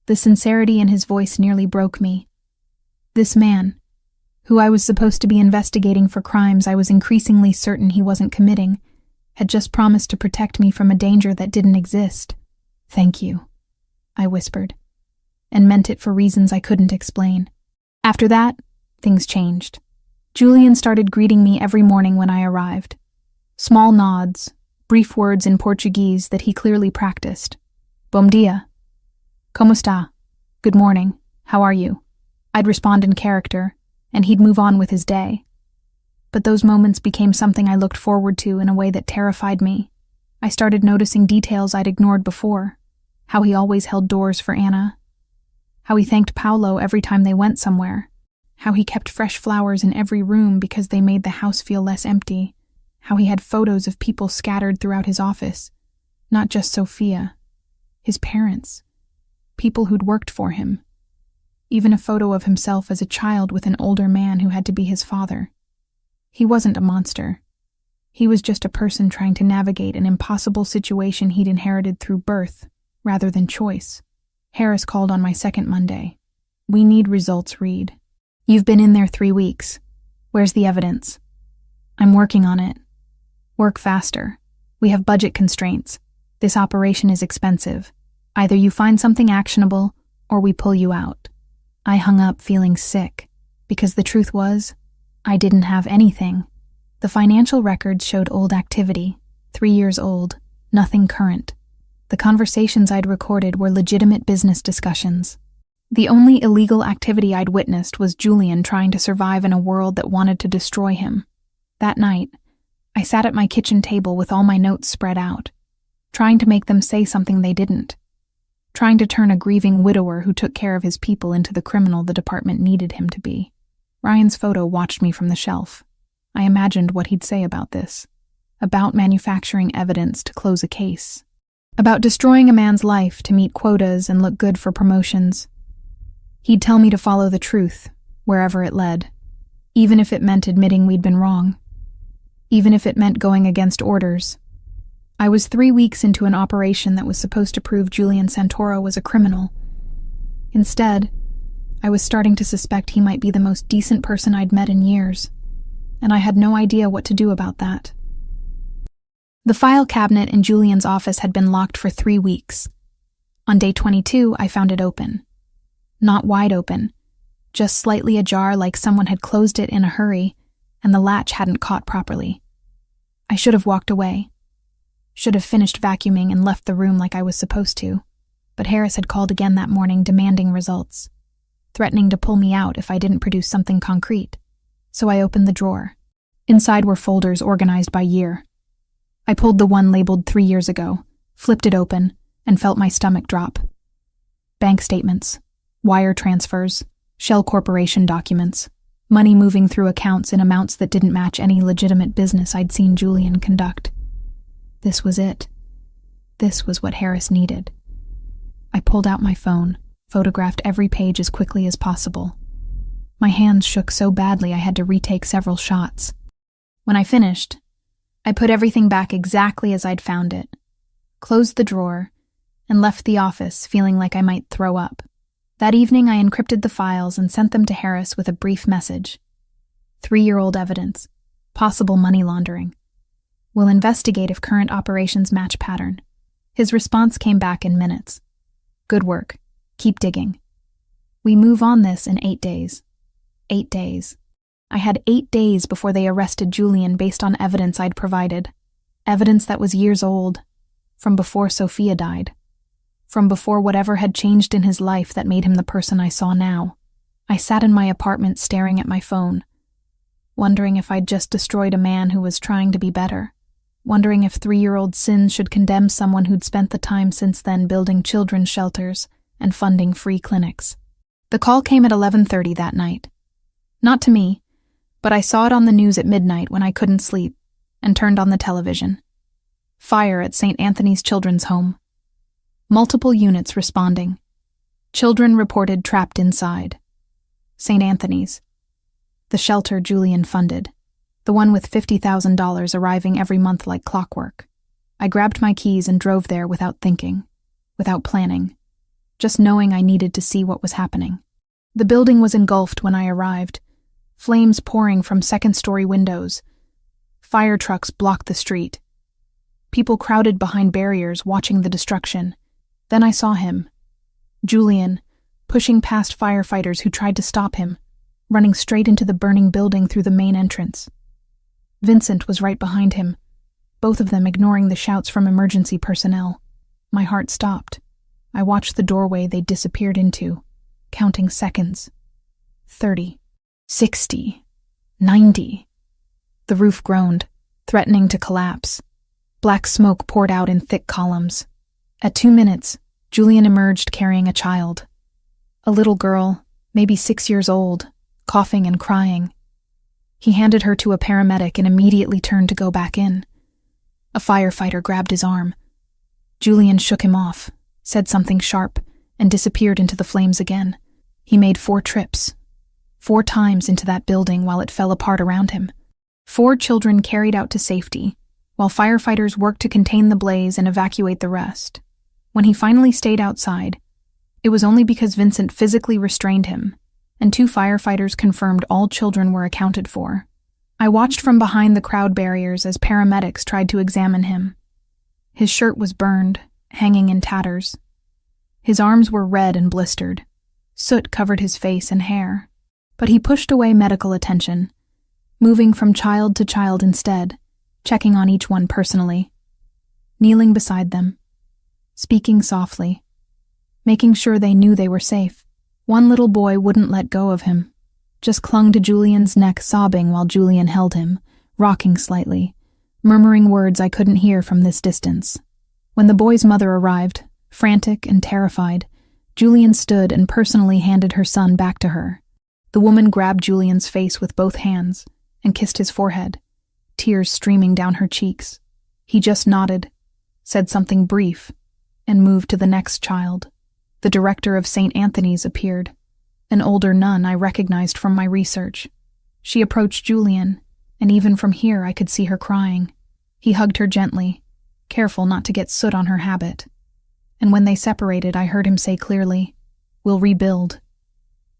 The sincerity in his voice nearly broke me. This man, who I was supposed to be investigating for crimes I was increasingly certain he wasn't committing, had just promised to protect me from a danger that didn't exist. "Thank you," I whispered, and meant it for reasons I couldn't explain. After that, things changed. Julian started greeting me every morning when I arrived. Small nods, brief words in Portuguese that he clearly practiced. "Bom dia." "Como está?" "Good morning. How are you?" I'd respond in character, and he'd move on with his day. But those moments became something I looked forward to in a way that terrified me. I started noticing details I'd ignored before. How he always held doors for Anna. How he thanked Paulo every time they went somewhere. How he kept fresh flowers in every room because they made the house feel less empty. How he had photos of people scattered throughout his office. Not just Sophia. His parents. People who'd worked for him. Even a photo of himself as a child with an older man who had to be his father. He wasn't a monster. He was just a person trying to navigate an impossible situation he'd inherited through birth, rather than choice. Harris called on my second Monday. "We need results, Reed. You've been in there 3 weeks. Where's the evidence?" "I'm working on it." "Work faster. We have budget constraints. This operation is expensive. Either you find something actionable, or we pull you out." I hung up feeling sick, because the truth was, I didn't have anything. The financial records showed old activity, 3 years old, nothing current. The conversations I'd recorded were legitimate business discussions. The only illegal activity I'd witnessed was Julian trying to survive in a world that wanted to destroy him. That night, I sat at my kitchen table with all my notes spread out, trying to make them say something they didn't. Trying to turn a grieving widower who took care of his people into the criminal the department needed him to be. Ryan's photo watched me from the shelf. I imagined what he'd say about this. About manufacturing evidence to close a case. about destroying a man's life to meet quotas and look good for promotions. He'd tell me to follow the truth, wherever it led, even if it meant admitting we'd been wrong, even if it meant going against orders. I was 3 weeks into an operation that was supposed to prove Julian Santoro was a criminal. Instead, I was starting to suspect he might be the most decent person I'd met in years, and I had no idea what to do about that. The file cabinet in Julian's office had been locked for 3 weeks. On day 22, I found it open. Not wide open, just slightly ajar like someone had closed it in a hurry and the latch hadn't caught properly. I should have walked away. Should have finished vacuuming and left the room like I was supposed to, but Harris had called again that morning demanding results, threatening to pull me out if I didn't produce something concrete. So I opened the drawer. Inside were folders organized by year. I pulled the one labeled 3 years ago, flipped it open, and felt my stomach drop. Bank statements, wire transfers, shell corporation documents, money moving through accounts in amounts that didn't match any legitimate business I'd seen Julian conduct. This was it. This was what Harris needed. I pulled out my phone, photographed every page as quickly as possible. My hands shook so badly I had to retake several shots. When I finished, I put everything back exactly as I'd found it, closed the drawer, and left the office feeling like I might throw up. That evening I encrypted the files and sent them to Harris with a brief message. 3-year-old evidence. Possible money laundering. We'll investigate if current operations match pattern. His response came back in minutes. Good work. Keep digging. We move on this in 8 days. 8 days. I had 8 days before they arrested Julian based on evidence I'd provided. Evidence that was years old, from before Sophia died, from before whatever had changed in his life that made him the person I saw now. I sat in my apartment staring at my phone, wondering if I'd just destroyed a man who was trying to be better, wondering if 3-year-old sins should condemn someone who'd spent the time since then building children's shelters and funding free clinics. The call came at 11:30 that night. Not to me, but I saw it on the news at midnight when I couldn't sleep and turned on the television. Fire at St. Anthony's Children's Home. Multiple units responding. Children reported trapped inside. St. Anthony's. The shelter Julian funded. The one with $50,000 arriving every month like clockwork. I grabbed my keys and drove there without thinking, without planning, just knowing I needed to see what was happening. The building was engulfed when I arrived, flames pouring from second-story windows. Fire trucks blocked the street. People crowded behind barriers watching the destruction. Then I saw him, Julian, pushing past firefighters who tried to stop him, running straight into the burning building through the main entrance. Vincent was right behind him, both of them ignoring the shouts from emergency personnel. My heart stopped. I watched the doorway they disappeared into, counting seconds. 30. 60. 90. The roof groaned, threatening to collapse. Black smoke poured out in thick columns. At 2 minutes, Julian emerged carrying a child. A little girl, maybe 6 years old, coughing and crying. He handed her to a paramedic and immediately turned to go back in. A firefighter grabbed his arm. Julian shook him off, said something sharp, and disappeared into the flames again. He made 4 trips. 4 times into that building while it fell apart around him. 4 children carried out to safety, while firefighters worked to contain the blaze and evacuate the rest. When he finally stayed outside, it was only because Vincent physically restrained him, and 2 firefighters confirmed all children were accounted for. I watched from behind the crowd barriers as paramedics tried to examine him. His shirt was burned, hanging in tatters. His arms were red and blistered. Soot covered his face and hair. But he pushed away medical attention, moving from child to child instead, checking on each one personally, kneeling beside them, speaking softly, making sure they knew they were safe. One little boy wouldn't let go of him, just clung to Julian's neck sobbing while Julian held him, rocking slightly, murmuring words I couldn't hear from this distance. When the boy's mother arrived, frantic and terrified, Julian stood and personally handed her son back to her. The woman grabbed Julian's face with both hands and kissed his forehead, tears streaming down her cheeks. He just nodded, said something brief, and moved to the next child. The director of St. Anthony's appeared, an older nun I recognized from my research. She approached Julian, and even from here I could see her crying. He hugged her gently, careful not to get soot on her habit. And when they separated, I heard him say clearly, "We'll rebuild.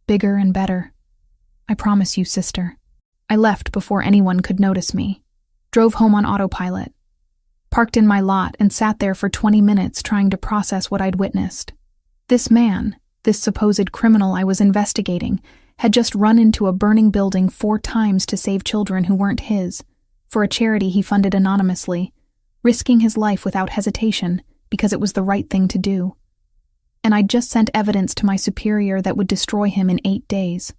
Bigger and better. I promise you, sister." I left before anyone could notice me, drove home on autopilot, parked in my lot and sat there for 20 minutes trying to process what I'd witnessed. This man, this supposed criminal I was investigating, had just run into a burning building 4 times to save children who weren't his, for a charity he funded anonymously, risking his life without hesitation because it was the right thing to do. And I'd just sent evidence to my superior that would destroy him in 8 days.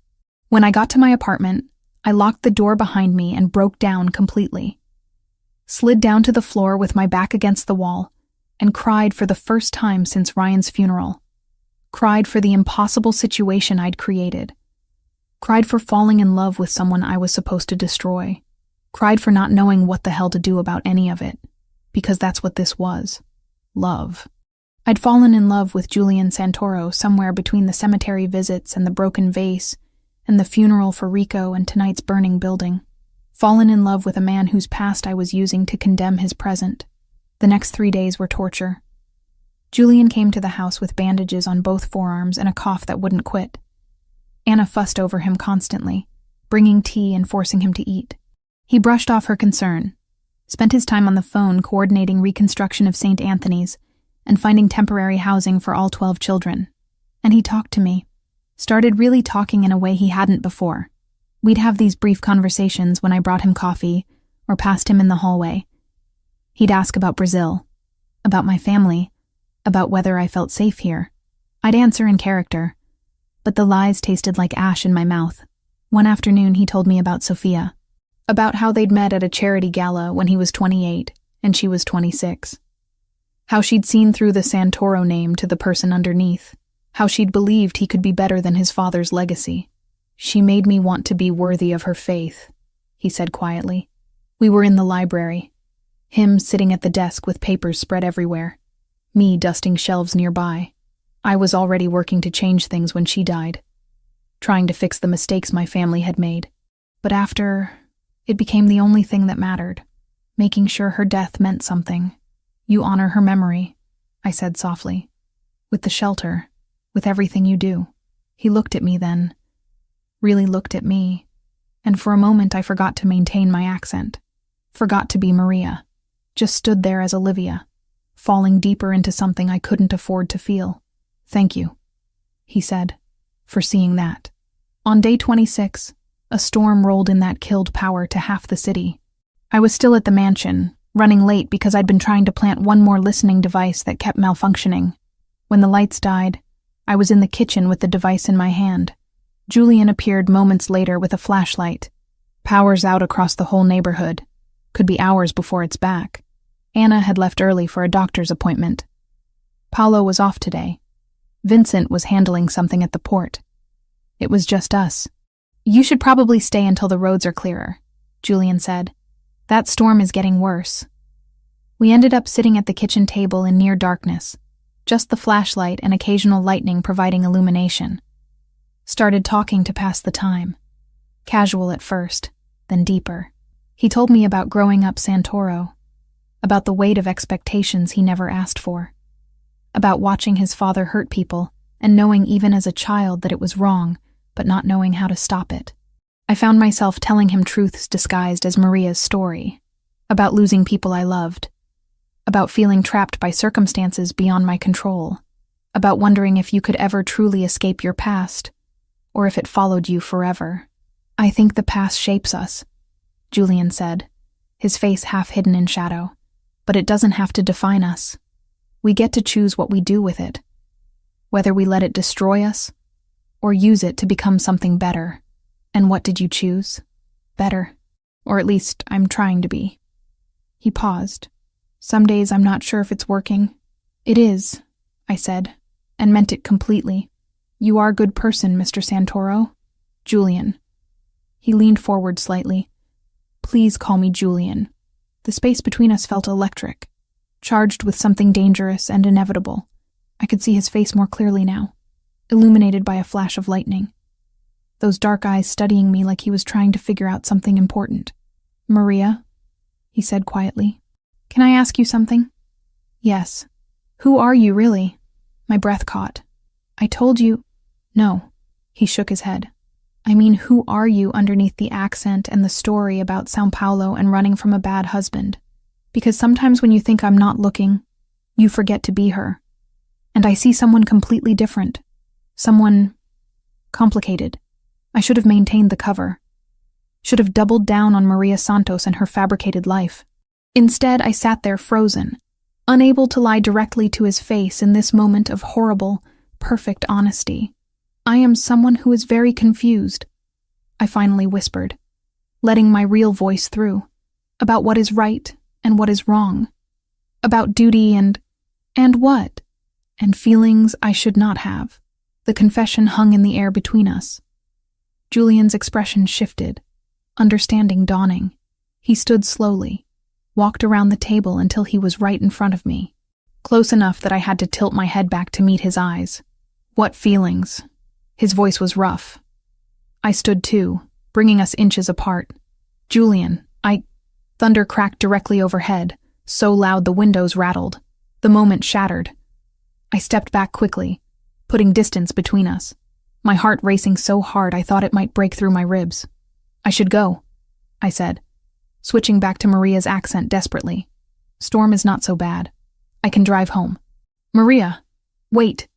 When I got to my apartment, I locked the door behind me and broke down completely. Slid down to the floor with my back against the wall and cried for the first time since Ryan's funeral. Cried for the impossible situation I'd created. Cried for falling in love with someone I was supposed to destroy. Cried for not knowing what the hell to do about any of it, because that's what this was. Love. I'd fallen in love with Julian Santoro somewhere between the cemetery visits and the broken vase and the funeral for Rico and tonight's burning building. Fallen in love with a man whose past I was using to condemn his present. The next 3 days were torture. Julian came to the house with bandages on both forearms and a cough that wouldn't quit. Anna fussed over him constantly, bringing tea and forcing him to eat. He brushed off her concern, spent his time on the phone coordinating reconstruction of St. Anthony's and finding temporary housing for all 12 children. And he talked to me, started really talking in a way he hadn't before. We'd have these brief conversations when I brought him coffee or passed him in the hallway. He'd ask about Brazil, about my family, about whether I felt safe here. I'd answer in character, but the lies tasted like ash in my mouth. One afternoon he told me about Sophia, about how they'd met at a charity gala when he was 28 and she was 26. How she'd seen through the Santoro name to the person underneath. How she'd believed he could be better than his father's legacy. "She made me want to be worthy of her faith," he said quietly. We were in the library. Him sitting at the desk with papers spread everywhere. Me dusting shelves nearby. I was already working to change things when she died. Trying to fix the mistakes my family had made. But after, it became the only thing that mattered. Making sure her death meant something. "You honor her memory," I said softly. "With the shelter. With everything you do." He looked at me then. Really looked at me. And for a moment I forgot to maintain my accent. Forgot to be Maria. Just stood there as Olivia, falling deeper into something I couldn't afford to feel. "Thank you," he said, "for seeing that." On day 26, a storm rolled in that killed power to half the city. I was still at the mansion, running late because I'd been trying to plant one more listening device that kept malfunctioning. When the lights died, I was in the kitchen with the device in my hand. Julian appeared moments later with a flashlight. "Power's out across the whole neighborhood. Could be hours before it's back." Anna had left early for a doctor's appointment. Paolo was off today. Vincent was handling something at the port. It was just us. "You should probably stay until the roads are clearer," Julian said. "That storm is getting worse." We ended up sitting at the kitchen table in near darkness, just the flashlight and occasional lightning providing illumination. Started talking to pass the time. Casual at first, then deeper. He told me about growing up Santoro, about the weight of expectations he never asked for, about watching his father hurt people and knowing even as a child that it was wrong, but not knowing how to stop it. I found myself telling him truths disguised as Maria's story, about losing people I loved, about feeling trapped by circumstances beyond my control, about wondering if you could ever truly escape your past, or if it followed you forever. "I think the past shapes us," Julian said, his face half hidden in shadow, "but it doesn't have to define us. We get to choose what we do with it, whether we let it destroy us or use it to become something better. And what did you choose? Better. Or at least I'm trying to be." He paused. "Some days I'm not sure if it's working." "It is," I said, and meant it completely. "You are a good person, Mr. Santoro." "Julian." He leaned forward slightly. "Please call me Julian." The space between us felt electric. charged with something dangerous and inevitable. I could see his face more clearly now, illuminated by a flash of lightning. Those dark eyes studying me like he was trying to figure out something important. "Maria," he said quietly, "can I ask you something?" "Yes." "Who are you, really?" My breath caught. "I told you—" "No." He shook his head. "I mean, who are you underneath the accent and the story about São Paulo and running from a bad husband? Because sometimes when you think I'm not looking, you forget to be her. And I see someone completely different. Someone complicated. I should have maintained the cover. Should have doubled down on Maria Santos and her fabricated life. Instead, I sat there frozen, unable to lie directly to his face in this moment of horrible, perfect honesty. "I am someone who is very confused," I finally whispered, letting my real voice through, about what is right and what is wrong, about duty and what? And feelings I should not have. The confession hung in the air between us. Julian's expression shifted, understanding dawning. He stood slowly, walked around the table until he was right in front of me, close enough that I had to tilt my head back to meet his eyes. "What feelings?" His voice was rough. I stood too, bringing us inches apart. "Julian, Thunder cracked directly overhead, so loud the windows rattled. The moment shattered. I stepped back quickly, putting distance between us, my heart racing so hard I thought it might break through my ribs. "I should go," I said, switching back to Maria's accent desperately. "Storm is not so bad. I can drive home." "Maria, wait."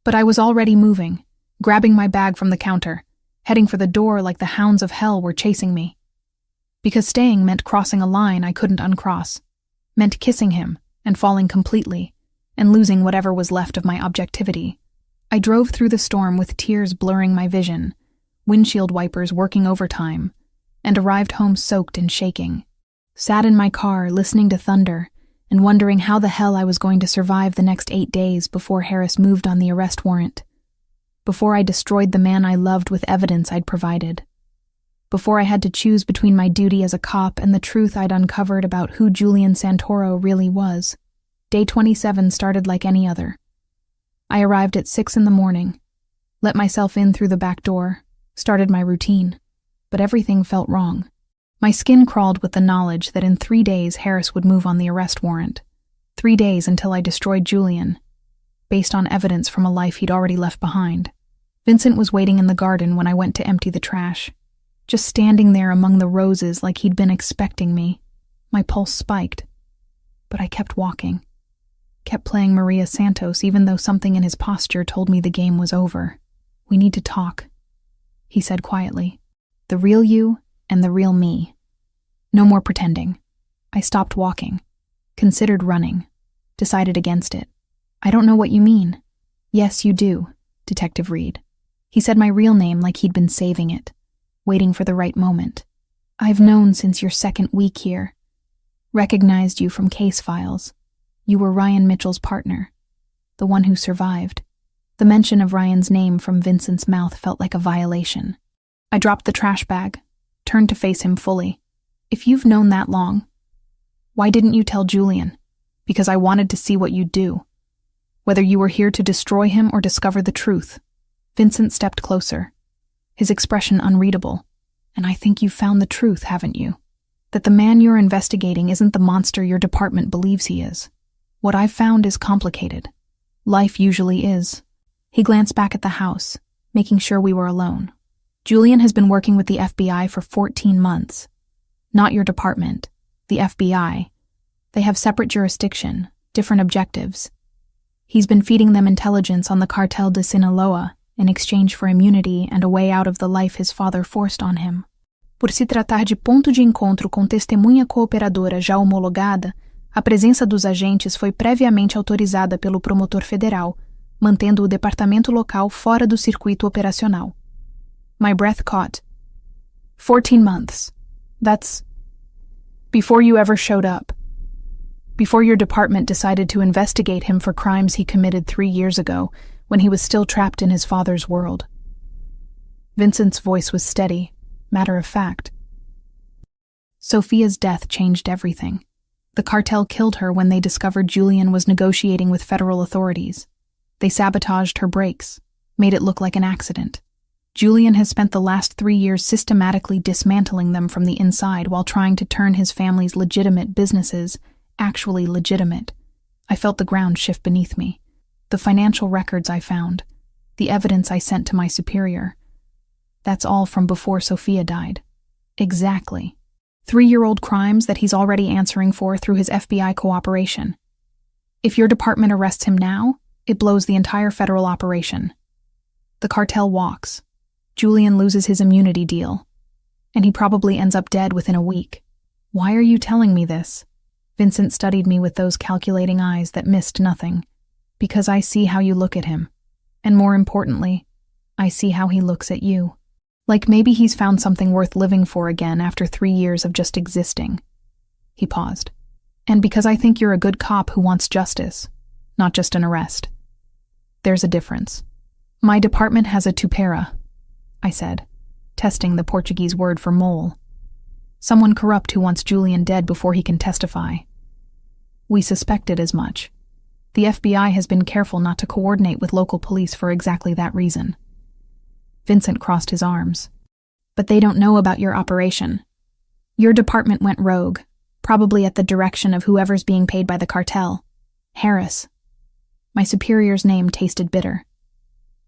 But I was already moving, grabbing my bag from the counter, heading for the door like the hounds of hell were chasing me. Because staying meant crossing a line I couldn't uncross, meant kissing him and falling completely, and losing whatever was left of my objectivity. I drove through the storm with tears blurring my vision, windshield wipers working overtime, and arrived home soaked and shaking. Sat in my car listening to thunder and wondering how the hell I was going to survive the next 8 days before Harris moved on the arrest warrant. Before I destroyed the man I loved with evidence I'd provided. Before I had to choose between my duty as a cop and the truth I'd uncovered about who Julian Santoro really was. Day 27 started like any other. I arrived at 6 in the morning, let myself in through the back door, started my routine, but everything felt wrong. My skin crawled with the knowledge that in 3 days Harris would move on the arrest warrant. 3 days until I destroyed Julian, based on evidence from a life he'd already left behind. Vincent was waiting in the garden when I went to empty the trash, just standing there among the roses like he'd been expecting me. My pulse spiked, but I kept walking, kept playing Maria Santos even though something in his posture told me the game was over. "We need to talk," he said quietly. "The real you and the real me. No more pretending." I stopped walking, considered running, decided against it. "I don't know what you mean." "Yes, you do, Detective Reed." He said my real name like he'd been saving it, waiting for the right moment. "I've known since your second week here. Recognized you from case files. You were Ryan Mitchell's partner, the one who survived." The mention of Ryan's name from Vincent's mouth felt like a violation. I dropped the trash bag, turned to face him fully. "If you've known that long, why didn't you tell Julian?" "Because I wanted to see what you'd do. Whether you were here to destroy him or discover the truth." Vincent stepped closer, his expression unreadable. "And I think you've found the truth, haven't you? That the man you're investigating isn't the monster your department believes he is. What I've found is complicated. Life usually is." He glanced back at the house, making sure we were alone. "Julian has been working with the FBI for 14 months. Not your department, the FBI. They have separate jurisdiction, different objectives. He's been feeding them intelligence on the Cartel de Sinaloa in exchange for immunity and a way out of the life his father forced on him. Por se tratar de ponto de encontro com testemunha cooperadora já homologada, a presença dos agentes foi previamente autorizada pelo promotor federal, mantendo o departamento local fora do circuito operacional." My breath caught. 14 months. That's before you ever showed up. Before your department decided to investigate him for crimes he committed 3 years ago, when he was still trapped in his father's world. Vincent's voice was steady, matter of fact. "Sophia's death changed everything. The cartel killed her when they discovered Julian was negotiating with federal authorities. They sabotaged her brakes, made it look like an accident. Julian has spent the last 3 years systematically dismantling them from the inside while trying to turn his family's legitimate businesses actually legitimate. I felt the ground shift beneath me. The financial records I found, the evidence I sent to my superior. That's all from before Sophia died. Exactly. 3-year-old crimes that he's already answering for through his FBI cooperation. If your department arrests him now, it blows the entire federal operation. The cartel walks. Julian loses his immunity deal, and he probably ends up dead within a week. Why are you telling me this? Vincent studied me with those calculating eyes that missed nothing. Because I see how you look at him. And more importantly, I see how he looks at you. Like maybe he's found something worth living for again after 3 years of just existing. He paused. And because I think you're a good cop who wants justice, not just an arrest. There's a difference. My department has a tupera, I said, testing the Portuguese word for mole. Someone corrupt who wants Julian dead before he can testify. We suspected as much. The FBI has been careful not to coordinate with local police for exactly that reason. Vincent crossed his arms. But they don't know about your operation. Your department went rogue, probably at the direction of whoever's being paid by the cartel. Harris. My superior's name tasted bitter.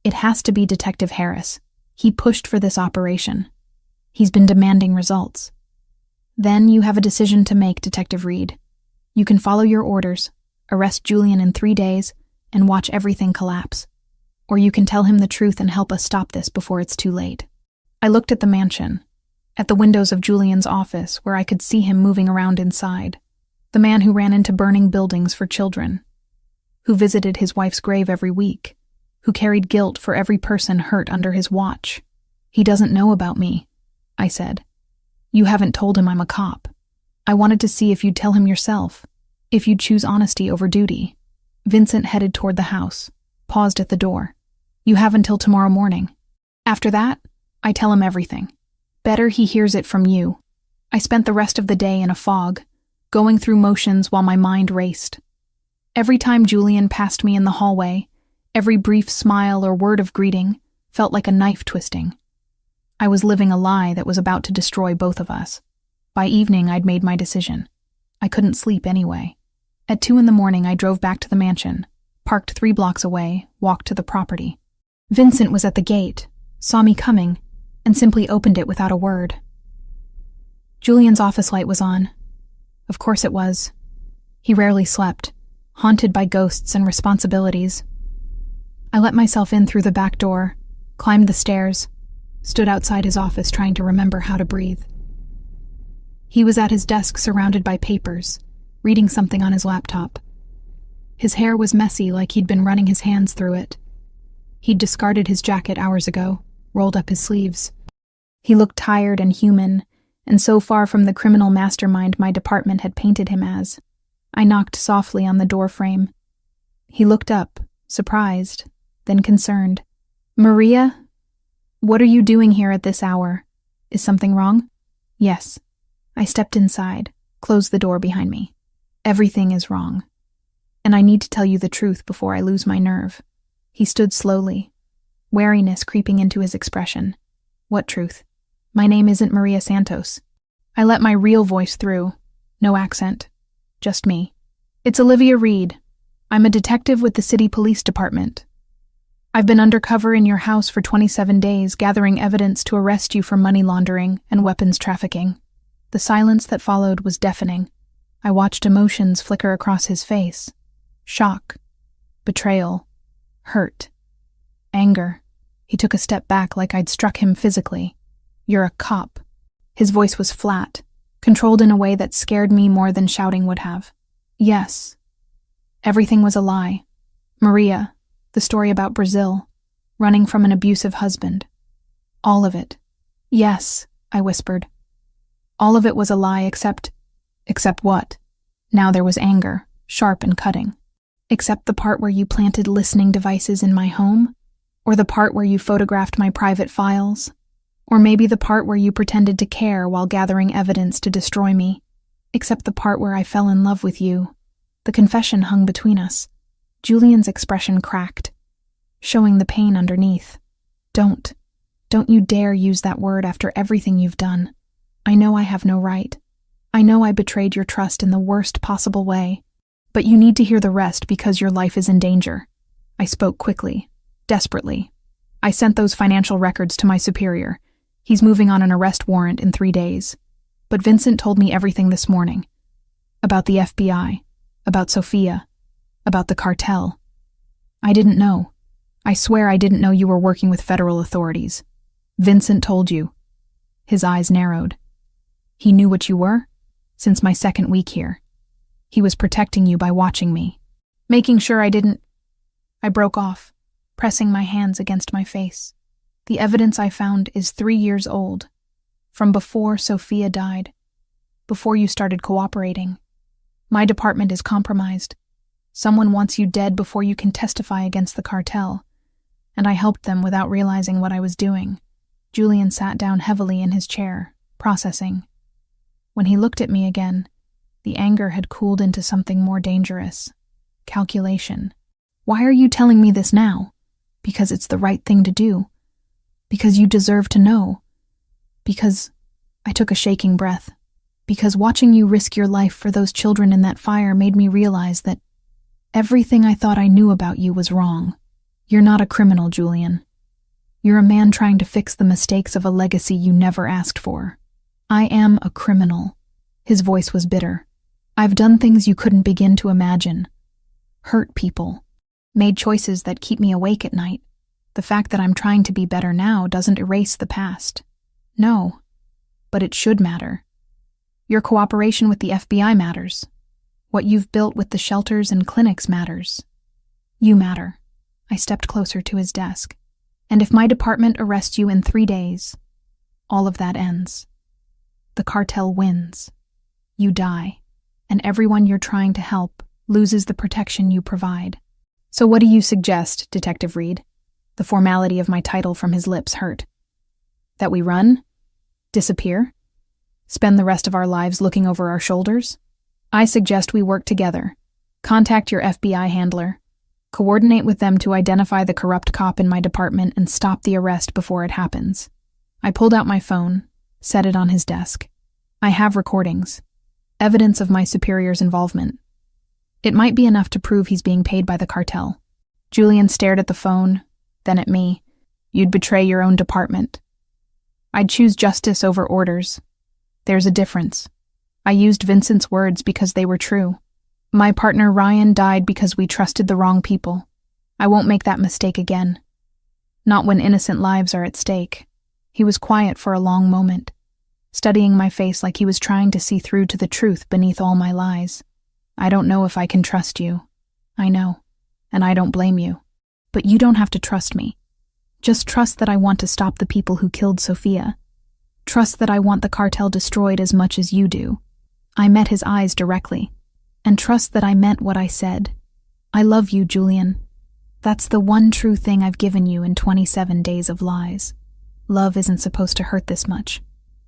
It has to be Detective Harris. He pushed for this operation. He's been demanding results. Then you have a decision to make, Detective Reed. You can follow your orders, arrest Julian in 3 days, and watch everything collapse. Or you can tell him the truth and help us stop this before it's too late. I looked at the mansion, at the windows of Julian's office where I could see him moving around inside. The man who ran into burning buildings for children, who visited his wife's grave every week, who carried guilt for every person hurt under his watch. He doesn't know about me, I said. You haven't told him I'm a cop. I wanted to see if you'd tell him yourself, if you'd choose honesty over duty. Vincent headed toward the house, paused at the door. You have until tomorrow morning. After that, I tell him everything. Better he hears it from you. I spent the rest of the day in a fog, going through motions while my mind raced. Every time Julian passed me in the hallway, every brief smile or word of greeting felt like a knife twisting. I was living a lie that was about to destroy both of us. By evening, I'd made my decision. I couldn't sleep anyway. At 2 a.m, I drove back to the mansion, parked 3 blocks away, walked to the property. Vincent was at the gate, saw me coming, and simply opened it without a word. Julian's office light was on. Of course it was. He rarely slept, haunted by ghosts and responsibilities. I let myself in through the back door, climbed the stairs, stood outside his office trying to remember how to breathe. He was at his desk surrounded by papers, reading something on his laptop. His hair was messy like he'd been running his hands through it. He'd discarded his jacket hours ago, rolled up his sleeves. He looked tired and human, and so far from the criminal mastermind my department had painted him as. I knocked softly on the door frame. He looked up, surprised, then concerned. Maria? What are you doing here at this hour? Is something wrong? Yes. I stepped inside, closed the door behind me. Everything is wrong. And I need to tell you the truth before I lose my nerve. He stood slowly, wariness creeping into his expression. What truth? My name isn't Maria Santos. I let my real voice through. No accent. Just me. It's Olivia Reed. I'm a detective with the city police department. I've been undercover in your house for 27 days, gathering evidence to arrest you for money laundering and weapons trafficking. The silence that followed was deafening. I watched emotions flicker across his face. Shock. Betrayal. Hurt. Anger. He took a step back like I'd struck him physically. You're a cop. His voice was flat, controlled in a way that scared me more than shouting would have. Yes. Everything was a lie. Maria, the story about Brazil, running from an abusive husband. All of it. Yes, I whispered. All of it was a lie except what? Now there was anger, sharp and cutting. Except the part where you planted listening devices in my home? Or the part where you photographed my private files? Or maybe the part where you pretended to care while gathering evidence to destroy me? Except the part where I fell in love with you. The confession hung between us. Julian's expression cracked, showing the pain underneath. Don't you dare use that word after everything you've done. I know I have no right. I know I betrayed your trust in the worst possible way. But you need to hear the rest because your life is in danger. I spoke quickly, desperately. I sent those financial records to my superior. He's moving on an arrest warrant in 3 days. But Vincent told me everything this morning. About the FBI, about Sofia, about the cartel. I didn't know. I swear I didn't know you were working with federal authorities. Vincent told you. His eyes narrowed. He knew what you were? Since my 2nd week here. He was protecting you by watching me. Making sure I didn't... I broke off, pressing my hands against my face. The evidence I found is 3 years old. From before Sofia died. Before you started cooperating. My department is compromised. Someone wants you dead before you can testify against the cartel. And I helped them without realizing what I was doing. Julian sat down heavily in his chair, processing. When he looked at me again, the anger had cooled into something more dangerous. Calculation. Why are you telling me this now? Because it's the right thing to do. Because you deserve to know. Because... I took a shaking breath. Because watching you risk your life for those children in that fire made me realize that everything I thought I knew about you was wrong. You're not a criminal, Julian. You're a man trying to fix the mistakes of a legacy you never asked for. I am a criminal. His voice was bitter. I've done things you couldn't begin to imagine. Hurt people. Made choices that keep me awake at night. The fact that I'm trying to be better now doesn't erase the past. No. But it should matter. Your cooperation with the FBI matters. What you've built with the shelters and clinics matters. You matter. I stepped closer to his desk. And if my department arrests you in 3 days, all of that ends. The cartel wins. You die. And everyone you're trying to help loses the protection you provide. So what do you suggest, Detective Reed? The formality of my title from his lips hurt. That we run? Disappear? Spend the rest of our lives looking over our shoulders? I suggest we work together. Contact your FBI handler. Coordinate with them to identify the corrupt cop in my department and stop the arrest before it happens. I pulled out my phone, set it on his desk. I have recordings. Evidence of my superior's involvement. It might be enough to prove he's being paid by the cartel. Julian stared at the phone, then at me. You'd betray your own department. I'd choose justice over orders. There's a difference. I used Vincent's words because they were true. My partner Ryan died because we trusted the wrong people. I won't make that mistake again. Not when innocent lives are at stake. He was quiet for a long moment, studying my face like he was trying to see through to the truth beneath all my lies. I don't know if I can trust you. I know, and I don't blame you. But you don't have to trust me. Just trust that I want to stop the people who killed Sofia. Trust that I want the cartel destroyed as much as you do. I met his eyes directly. And trust that I meant what I said. I love you, Julian. That's the one true thing I've given you in 27 days of lies. Love isn't supposed to hurt this much.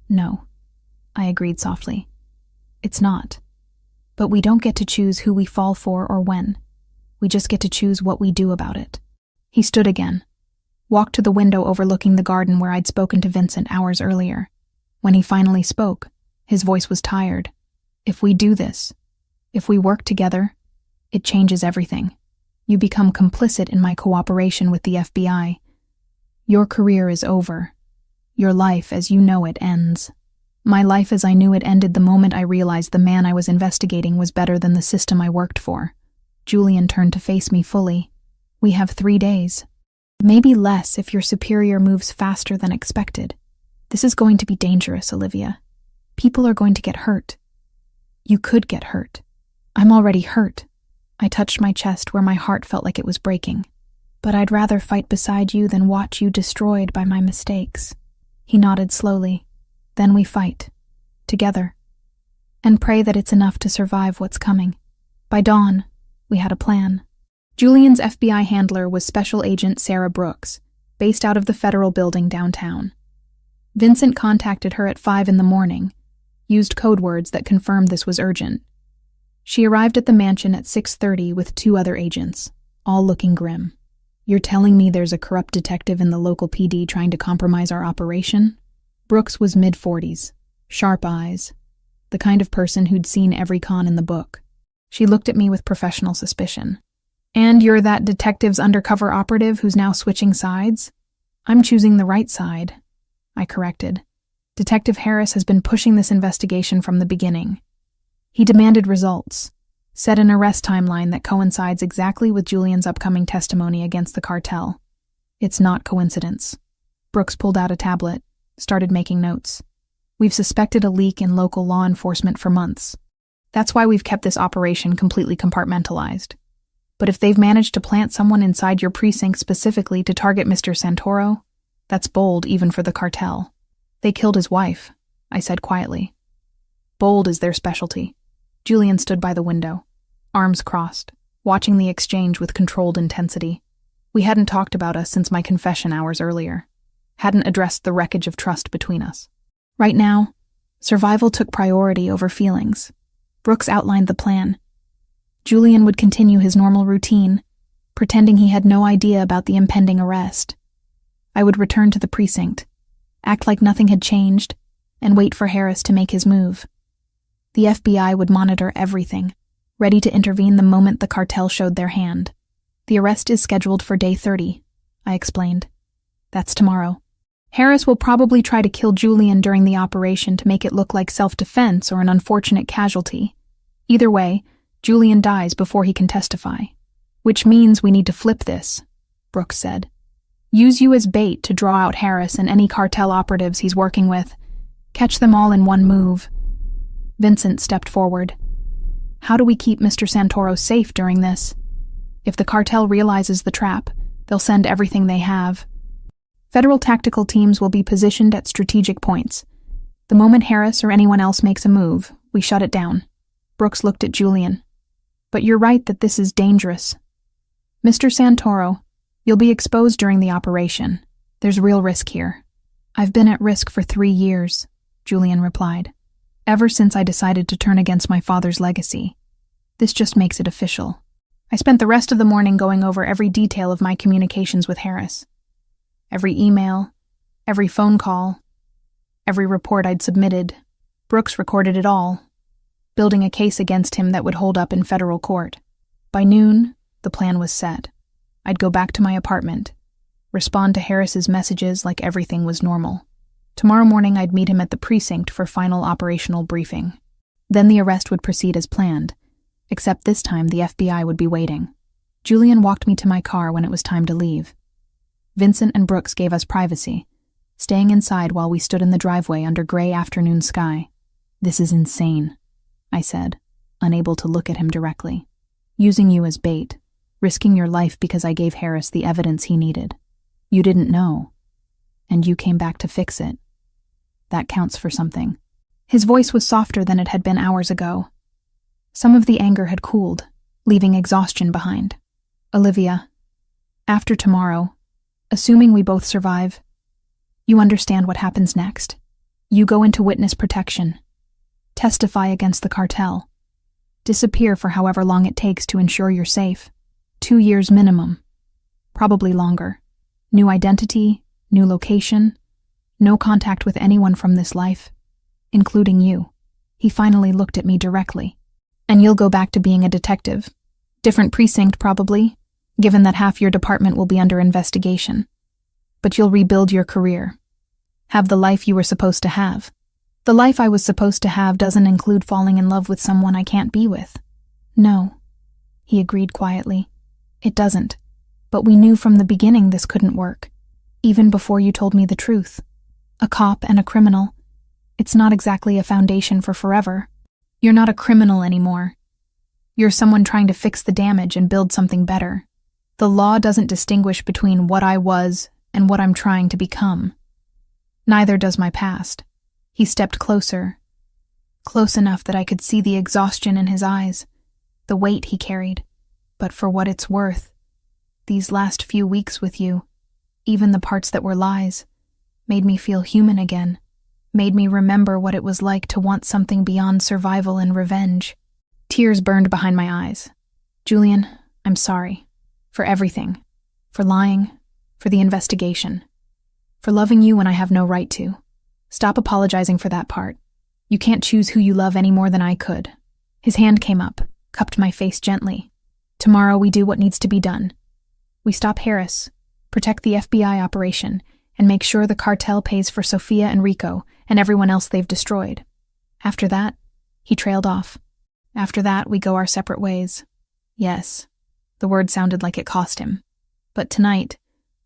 No, I agreed softly. It's not. But we don't get to choose who we fall for or when. We just get to choose what we do about it. He stood again, walked to the window overlooking the garden where I'd spoken to Vincent hours earlier. When he finally spoke, his voice was tired. If we do this, if we work together, it changes everything. You become complicit in my cooperation with the FBI. Your career is over. Your life as you know it ends. My life as I knew it ended the moment I realized the man I was investigating was better than the system I worked for. Julian turned to face me fully. We have 3 days. Maybe less if your superior moves faster than expected. This is going to be dangerous, Olivia. People are going to get hurt. You could get hurt. I'm already hurt. I touched my chest where my heart felt like it was breaking. But I'd rather fight beside you than watch you destroyed by my mistakes. He nodded slowly. Then we fight. Together. And pray that it's enough to survive what's coming. By dawn, we had a plan. Julian's FBI handler was Special Agent Sarah Brooks, based out of the federal building downtown. Vincent contacted her at 5 in the morning, used code words that confirmed this was urgent. She arrived at the mansion at 6:30 with 2 other agents, all looking grim. "You're telling me there's a corrupt detective in the local PD trying to compromise our operation?" Brooks was mid-40s, sharp eyes, the kind of person who'd seen every con in the book. She looked at me with professional suspicion. "And you're that detective's undercover operative who's now switching sides?" "I'm choosing the right side," I corrected. "Detective Harris has been pushing this investigation from the beginning. He demanded results, set an arrest timeline that coincides exactly with Julian's upcoming testimony against the cartel. It's not coincidence." Brooks pulled out a tablet, started making notes. "We've suspected a leak in local law enforcement for months. That's why we've kept this operation completely compartmentalized. But if they've managed to plant someone inside your precinct specifically to target Mr. Santoro, that's bold even for the cartel." "They killed his wife," I said quietly. "Bold is their specialty." Julian stood by the window, arms crossed, watching the exchange with controlled intensity. We hadn't talked about us since my confession hours earlier, hadn't addressed the wreckage of trust between us. Right now, survival took priority over feelings. Brooks outlined the plan. Julian would continue his normal routine, pretending he had no idea about the impending arrest. I would return to the precinct, act like nothing had changed, and wait for Harris to make his move. The FBI would monitor everything, ready to intervene the moment the cartel showed their hand. "The arrest is scheduled for day 30, I explained. "That's tomorrow. Harris will probably try to kill Julian during the operation to make it look like self-defense or an unfortunate casualty. Either way, Julian dies before he can testify. Which means we need to flip this," Brooks said. "Use you as bait to draw out Harris and any cartel operatives he's working with. Catch them all in one move." Vincent stepped forward. "How do we keep Mr. Santoro safe during this? If the cartel realizes the trap, they'll send everything they have. Federal tactical teams will be positioned at strategic points. The moment Harris or anyone else makes a move, we shut it down." Brooks looked at Julian. "But you're right that this is dangerous. Mr. Santoro, you'll be exposed during the operation. There's real risk here." "I've been at risk for 3 years," Julian replied. "Ever since I decided to turn against my father's legacy. This just makes it official." I spent the rest of the morning going over every detail of my communications with Harris. Every email, every phone call, every report I'd submitted. Brooks recorded it all, building a case against him that would hold up in federal court. By noon, the plan was set. I'd go back to my apartment, respond to Harris's messages like everything was normal. Tomorrow morning I'd meet him at the precinct for final operational briefing. Then the arrest would proceed as planned, except this time the FBI would be waiting. Julian walked me to my car when it was time to leave. Vincent and Brooks gave us privacy, staying inside while we stood in the driveway under gray afternoon sky. "This is insane," I said, unable to look at him directly. "Using you as bait, risking your life because I gave Harris the evidence he needed. You didn't know, and you came back to fix it. That counts for something." His voice was softer than it had been hours ago. Some of the anger had cooled, leaving exhaustion behind. "Olivia, after tomorrow, assuming we both survive, you understand what happens next. You go into witness protection, testify against the cartel, disappear for however long it takes to ensure you're safe. 2 years minimum, probably longer. New identity, new location, no contact with anyone from this life, including you." He finally looked at me directly. "And you'll go back to being a detective. Different precinct, probably, given that half your department will be under investigation. But you'll rebuild your career. Have the life you were supposed to have." "The life I was supposed to have doesn't include falling in love with someone I can't be with." "No," he agreed quietly. "It doesn't. But we knew from the beginning this couldn't work, even before you told me the truth. A cop and a criminal. It's not exactly a foundation for forever. You're not a criminal anymore. You're someone trying to fix the damage and build something better. The law doesn't distinguish between what I was and what I'm trying to become. Neither does my past." He stepped closer, close enough that I could see the exhaustion in his eyes, the weight he carried. "But for what it's worth, these last few weeks with you, even the parts that were lies, made me feel human again. made me remember what it was like to want something beyond survival and revenge. Tears burned behind my eyes. Julian, I'm sorry. For everything. For lying. For the investigation. For loving you when I have no right to. Stop apologizing for that part. You can't choose who you love any more than I could. His hand came up, cupped my face gently. Tomorrow we do what needs to be done. We stop Harris, protect the FBI operation, and make sure the cartel pays for Sophia and Rico and everyone else they've destroyed. After that, he trailed off. After that, we go our separate ways. Yes, the word sounded like it cost him. But tonight,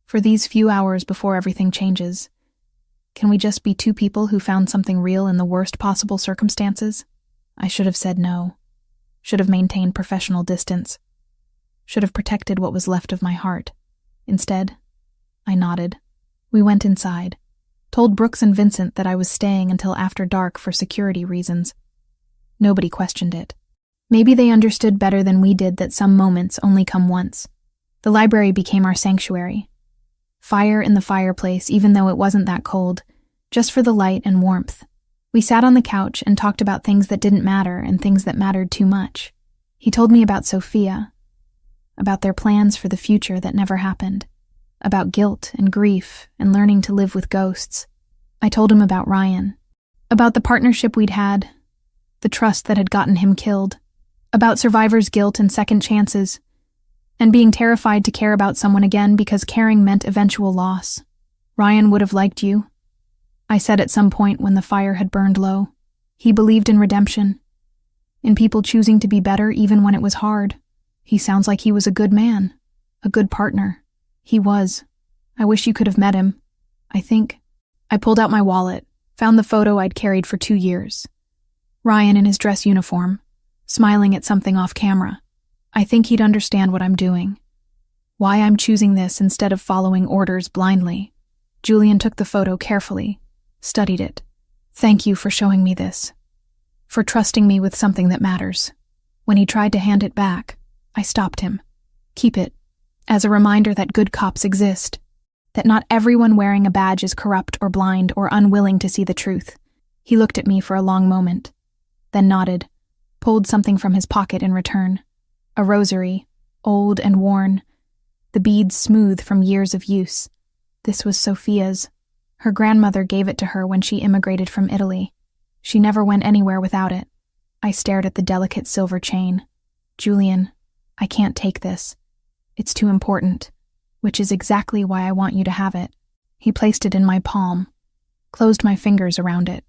for these few hours before everything changes, can we just be two people who found something real in the worst possible circumstances? I should have said no. Should have maintained professional distance. Should have protected what was left of my heart. Instead, I nodded. We went inside. Told Brooks and Vincent that I was staying until after dark for security reasons. Nobody questioned it. Maybe they understood better than we did that some moments only come once. The library became our sanctuary. Fire in the fireplace, even though it wasn't that cold, just for the light and warmth. We sat on the couch and talked about things that didn't matter and things that mattered too much. He told me about Sophia, about their plans for the future that never happened, about guilt and grief and learning to live with ghosts. I told him about Ryan, about the partnership we'd had, the trust that had gotten him killed, about survivor's guilt and second chances, and being terrified to care about someone again because caring meant eventual loss. Ryan would have liked you, I said at some point when the fire had burned low. He believed in redemption, in people choosing to be better even when it was hard. He sounds like he was a good man, a good partner. He was. I wish you could have met him. I pulled out my wallet, found the photo I'd carried for 2 years. Ryan in his dress uniform, smiling at something off camera. I think he'd understand what I'm doing. Why I'm choosing this instead of following orders blindly. Julian took the photo carefully, studied it. Thank you for showing me this. For trusting me with something that matters. When he tried to hand it back, I stopped him. Keep it, as a reminder that good cops exist, that not everyone wearing a badge is corrupt or blind or unwilling to see the truth. He looked at me for a long moment, then nodded, pulled something from his pocket in return. A rosary, old and worn, the beads smooth from years of use. This was Sophia's. Her grandmother gave it to her when she immigrated from Italy. She never went anywhere without it. I stared at the delicate silver chain. Julian, I can't take this. It's too important, which is exactly why I want you to have it. He placed it in my palm, closed my fingers around it.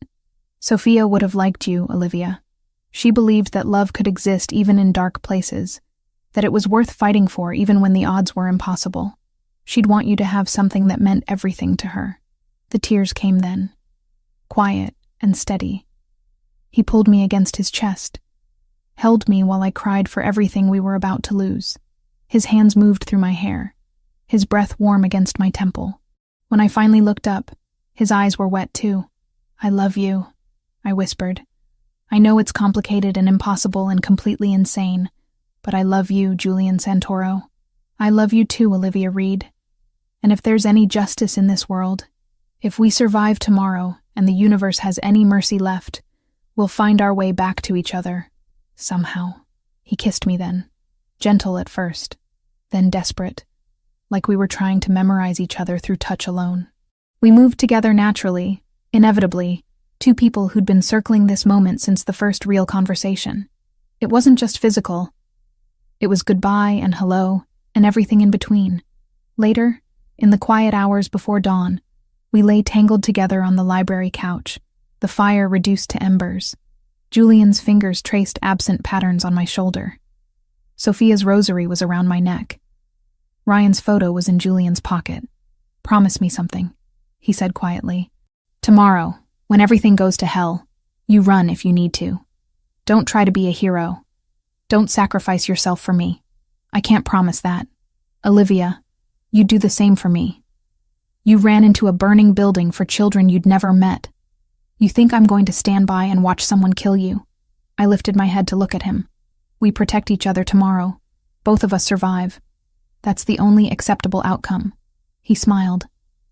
Sophia would have liked you, Olivia. She believed that love could exist even in dark places, that it was worth fighting for even when the odds were impossible. She'd want you to have something that meant everything to her. The tears came then, quiet and steady. He pulled me against his chest, held me while I cried for everything we were about to lose. His hands moved through my hair, his breath warm against my temple. When I finally looked up, his eyes were wet too. I love you, I whispered. I know it's complicated and impossible and completely insane, but I love you, Julian Santoro. I love you too, Olivia Reed. And if there's any justice in this world, if we survive tomorrow and the universe has any mercy left, we'll find our way back to each other. Somehow. He kissed me then, gentle at first, then desperate, like we were trying to memorize each other through touch alone. We moved together naturally, inevitably, two people who'd been circling this moment since the first real conversation. It wasn't just physical. It was goodbye and hello, and everything in between. Later, in the quiet hours before dawn, we lay tangled together on the library couch, the fire reduced to embers. Julian's fingers traced absent patterns on my shoulder. Sophia's rosary was around my neck. Ryan's photo was in Julian's pocket. Promise me something, he said quietly. Tomorrow, when everything goes to hell, you run if you need to. Don't try to be a hero. Don't sacrifice yourself for me. I can't promise that. Olivia, you'd do the same for me. You ran into a burning building for children you'd never met. You think I'm going to stand by and watch someone kill you? I lifted my head to look at him. We protect each other tomorrow. Both of us survive. That's the only acceptable outcome. He smiled,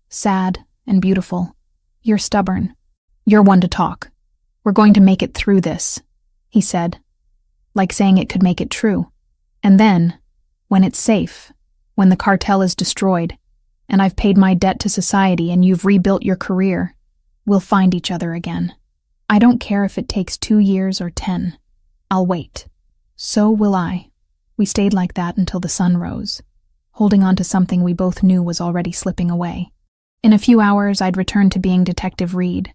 sad and beautiful. You're stubborn. "You're one to talk. We're going to make it through this," he said, like saying it could make it true. "And then, when it's safe, when the cartel is destroyed, and I've paid my debt to society and you've rebuilt your career, we'll find each other again. I don't care if it takes 2 years or 10. I'll wait." So will I. We stayed like that until the sun rose, holding on to something we both knew was already slipping away. In a few hours, I'd returned to being Detective Reed,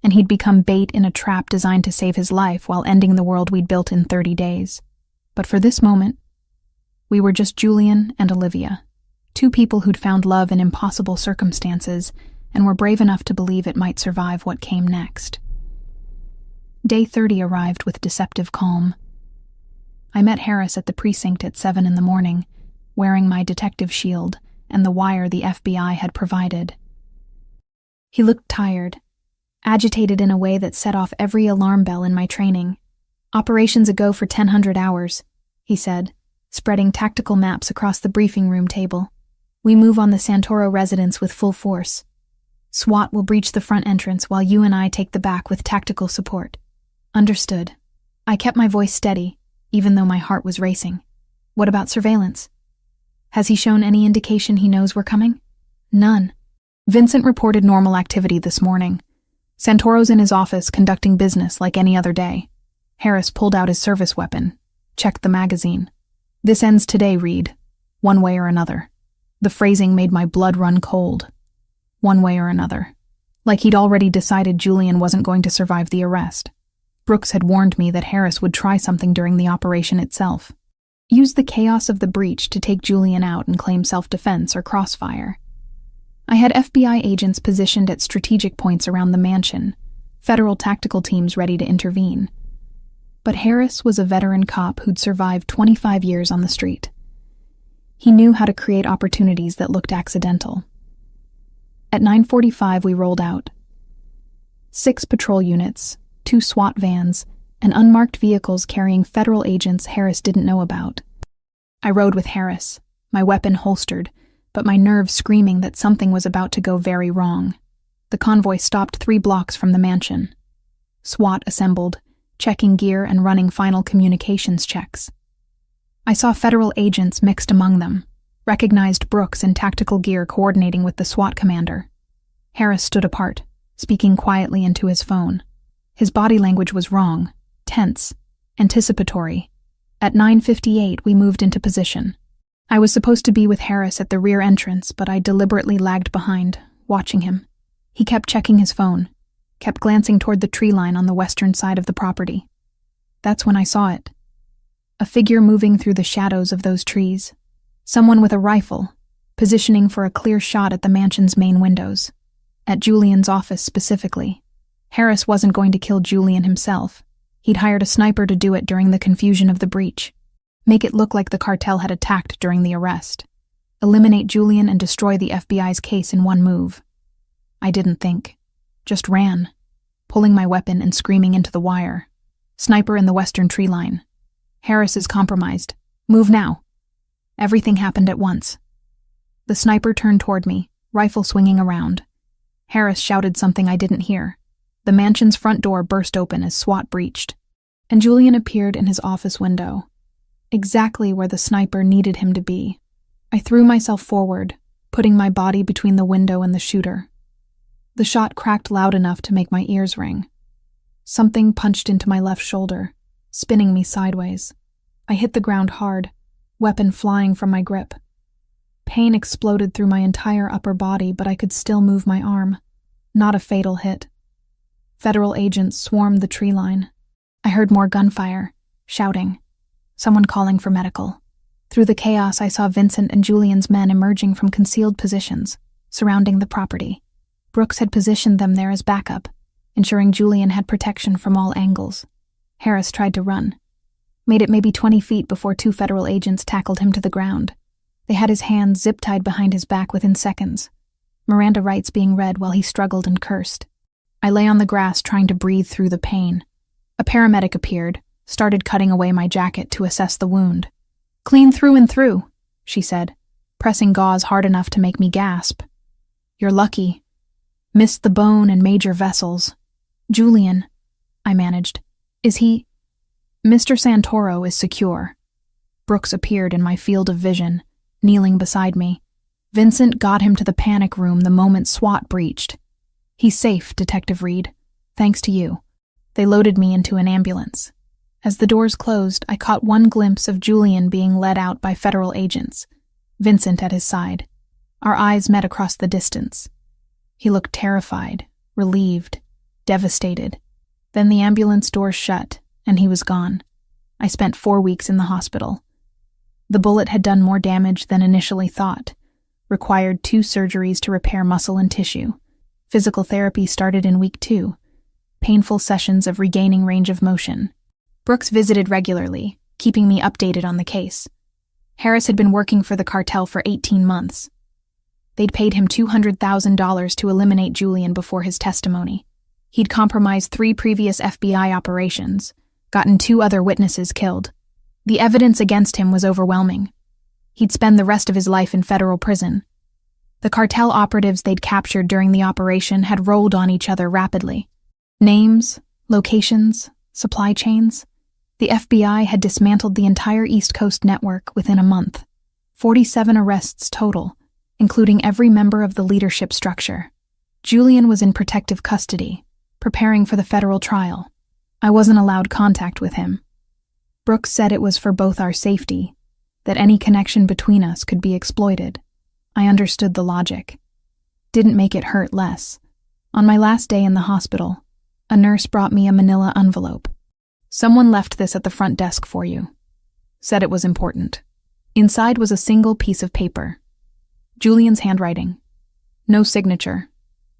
and he'd become bait in a trap designed to save his life while ending the world we'd built in 30 days. But for this moment, we were just Julian and Olivia, 2 people who'd found love in impossible circumstances and were brave enough to believe it might survive what came next. Day 30 arrived with deceptive calm. I met Harris at the precinct at 7 in the morning, wearing my detective shield and the wire the FBI had provided. He looked tired, agitated in a way that set off every alarm bell in my training. "Operations a go for 1,000 hours," he said, spreading tactical maps across the briefing room table. "We move on the Santoro residence with full force. SWAT will breach the front entrance while you and I take the back with tactical support." "Understood." I kept my voice steady, even though my heart was racing. "What about surveillance? Has he shown any indication he knows we're coming?" "None." Vincent reported normal activity this morning. Santoro's in his office conducting business like any other day. Harris pulled out his service weapon, checked the magazine. "This ends today, Reed. One way or another." The phrasing made my blood run cold. One way or another. Like he'd already decided Julian wasn't going to survive the arrest. Brooks had warned me that Harris would try something during the operation itself. Use the chaos of the breach to take Julian out and claim self-defense or crossfire. I had FBI agents positioned at strategic points around the mansion, federal tactical teams ready to intervene. But Harris was a veteran cop who'd survived 25 years on the street. He knew how to create opportunities that looked accidental. At 9:45 we rolled out. 6 patrol units, 2 SWAT vans, and unmarked vehicles carrying federal agents Harris didn't know about. I rode with Harris, my weapon holstered, but my nerves screaming that something was about to go very wrong. The convoy stopped 3 blocks from the mansion. SWAT assembled, checking gear and running final communications checks. I saw federal agents mixed among them, recognized Brooks in tactical gear coordinating with the SWAT commander. Harris stood apart, speaking quietly into his phone. His body language was wrong, tense, anticipatory. At 9:58 we moved into position. I was supposed to be with Harris at the rear entrance, but I deliberately lagged behind, watching him. He kept checking his phone, kept glancing toward the tree line on the western side of the property. That's when I saw it. A figure moving through the shadows of those trees. Someone with a rifle, positioning for a clear shot at the mansion's main windows. At Julian's office specifically. Harris wasn't going to kill Julian himself. He'd hired a sniper to do it during the confusion of the breach. Make it look like the cartel had attacked during the arrest. Eliminate Julian and destroy the FBI's case in one move. I didn't think. Just ran, pulling my weapon and screaming into the wire. "Sniper in the western tree line. Harris is compromised. Move now." Everything happened at once. The sniper turned toward me, rifle swinging around. Harris shouted something I didn't hear. The mansion's front door burst open as SWAT breached, and Julian appeared in his office window, exactly where the sniper needed him to be. I threw myself forward, putting my body between the window and the shooter. The shot cracked loud enough to make my ears ring. Something punched into my left shoulder, spinning me sideways. I hit the ground hard, weapon flying from my grip. Pain exploded through my entire upper body, but I could still move my arm. Not a fatal hit. Federal agents swarmed the tree line. I heard more gunfire, shouting, someone calling for medical. Through the chaos, I saw Vincent and Julian's men emerging from concealed positions, surrounding the property. Brooks had positioned them there as backup, ensuring Julian had protection from all angles. Harris tried to run. Made it maybe 20 feet before 2 federal agents tackled him to the ground. They had his hands zip-tied behind his back within seconds, Miranda rights being read while he struggled and cursed. I lay on the grass trying to breathe through the pain. A paramedic appeared, started cutting away my jacket to assess the wound. "Clean through and through," she said, pressing gauze hard enough to make me gasp. "You're lucky. Missed the bone and major vessels. Julian, I managed. Is he? Mr. Santoro is secure. Brooks appeared in my field of vision, kneeling beside me. Vincent got him to the panic room the moment SWAT breached. He's safe, Detective Reed. Thanks to you. They loaded me into an ambulance. As the doors closed, I caught one glimpse of Julian being led out by federal agents, Vincent at his side. Our eyes met across the distance. He looked terrified, relieved, devastated. Then the ambulance doors shut, and he was gone. I spent 4 weeks in the hospital. The bullet had done more damage than initially thought, required 2 surgeries to repair muscle and tissue. Physical therapy started in week 2, painful sessions of regaining range of motion. Brooks visited regularly, keeping me updated on the case. Harris had been working for the cartel for 18 months. They'd paid him $200,000 to eliminate Julian before his testimony. He'd compromised 3 previous FBI operations, gotten 2 other witnesses killed. The evidence against him was overwhelming. He'd spend the rest of his life in federal prison. The cartel operatives they'd captured during the operation had rolled on each other rapidly. Names, locations, supply chains. The FBI had dismantled the entire East Coast network within a month. 47 arrests total, including every member of the leadership structure. Julian was in protective custody, preparing for the federal trial. I wasn't allowed contact with him. Brooks said it was for both our safety, that any connection between us could be exploited. I understood the logic. Didn't make it hurt less. On my last day in the hospital, a nurse brought me a manila envelope. Someone left this at the front desk for you. Said it was important. Inside was a single piece of paper. Julian's handwriting. No signature.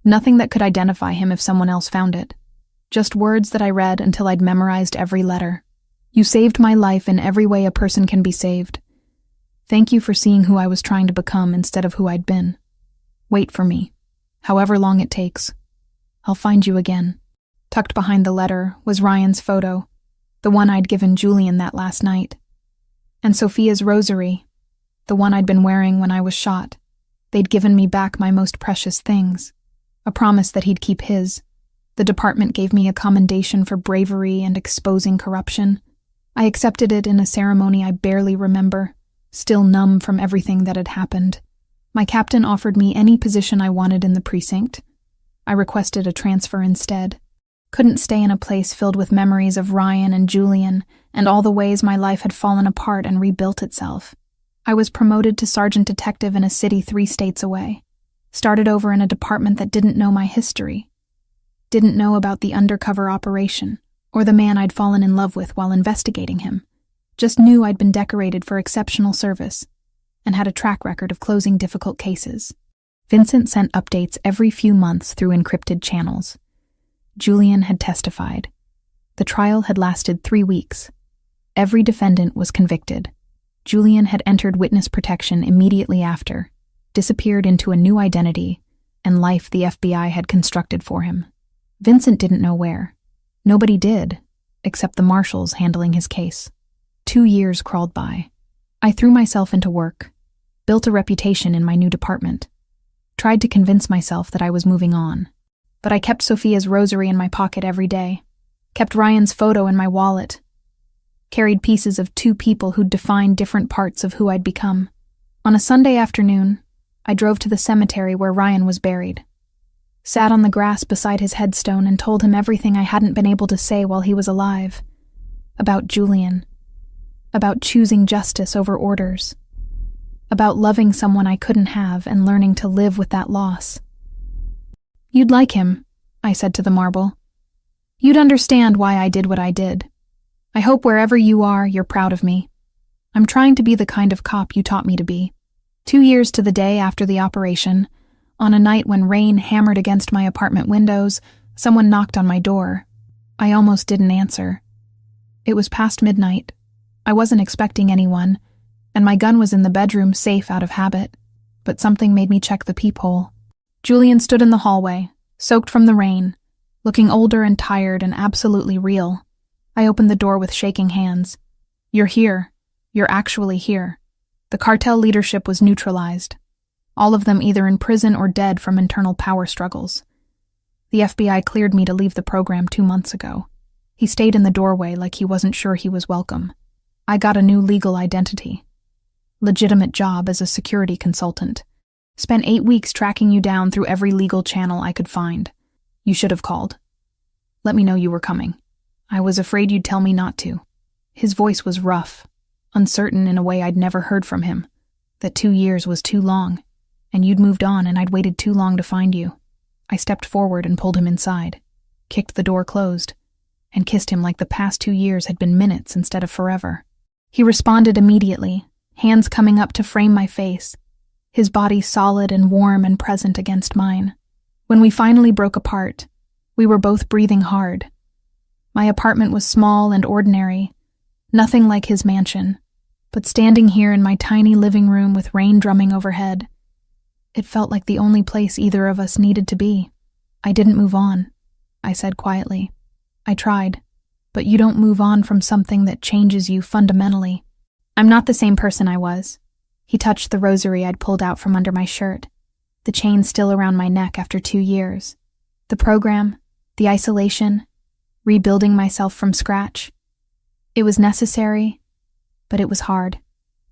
Nothing that could identify him if someone else found it. Just words that I read until I'd memorized every letter. You saved my life in every way a person can be saved. Thank you for seeing who I was trying to become instead of who I'd been. Wait for me, however long it takes. I'll find you again. Tucked behind the letter was Ryan's photo, the one I'd given Julian that last night. And Sophia's rosary, the one I'd been wearing when I was shot. They'd given me back my most precious things, a promise that he'd keep his. The department gave me a commendation for bravery and exposing corruption. I accepted it in a ceremony I barely remember, still numb from everything that had happened. My captain offered me any position I wanted in the precinct. I requested a transfer instead. Couldn't stay in a place filled with memories of Ryan and Julian and all the ways my life had fallen apart and rebuilt itself. I was promoted to sergeant detective in a city 3 states away. Started over in a department that didn't know my history. Didn't know about the undercover operation or the man I'd fallen in love with while investigating him. Just knew I'd been decorated for exceptional service and had a track record of closing difficult cases. Vincent sent updates every few months through encrypted channels. Julian had testified. The trial had lasted 3 weeks. Every defendant was convicted. Julian had entered witness protection immediately after, disappeared into a new identity and life the FBI had constructed for him. Vincent didn't know where. Nobody did, except the marshals handling his case. 2 years crawled by. I threw myself into work, built a reputation in my new department, tried to convince myself that I was moving on. But I kept Sophia's rosary in my pocket every day, kept Ryan's photo in my wallet, carried pieces of 2 people who'd defined different parts of who I'd become. On a Sunday afternoon, I drove to the cemetery where Ryan was buried, sat on the grass beside his headstone and told him everything I hadn't been able to say while he was alive. About Julian. About choosing justice over orders. About loving someone I couldn't have and learning to live with that loss. You'd like him, I said to the marble. You'd understand why I did what I did. I hope wherever you are, you're proud of me. I'm trying to be the kind of cop you taught me to be. 2 years to the day after the operation, on a night when rain hammered against my apartment windows, someone knocked on my door. I almost didn't answer. It was past midnight. I wasn't expecting anyone, and my gun was in the bedroom, safe out of habit. But something made me check the peephole. Julian stood in the hallway, soaked from the rain, looking older and tired and absolutely real. I opened the door with shaking hands. You're here. You're actually here. The cartel leadership was neutralized. All of them either in prison or dead from internal power struggles. The FBI cleared me to leave the program 2 months ago. He stayed in the doorway like he wasn't sure he was welcome. I got a new legal identity. Legitimate job as a security consultant. Spent 8 weeks tracking you down through every legal channel I could find. You should have called. Let me know you were coming. I was afraid you'd tell me not to. His voice was rough, uncertain in a way I'd never heard from him. That 2 years was too long, and you'd moved on and I'd waited too long to find you. I stepped forward and pulled him inside, kicked the door closed, and kissed him like the past 2 years had been minutes instead of forever. He responded immediately, hands coming up to frame my face, his body solid and warm and present against mine. When we finally broke apart, we were both breathing hard. My apartment was small and ordinary, nothing like his mansion, but standing here in my tiny living room with rain drumming overhead, it felt like the only place either of us needed to be. I didn't move on, I said quietly. I tried, but you don't move on from something that changes you fundamentally. I'm not the same person I was. He touched the rosary I'd pulled out from under my shirt, the chain still around my neck after 2 years. The program, the isolation, rebuilding myself from scratch. It was necessary, but it was hard.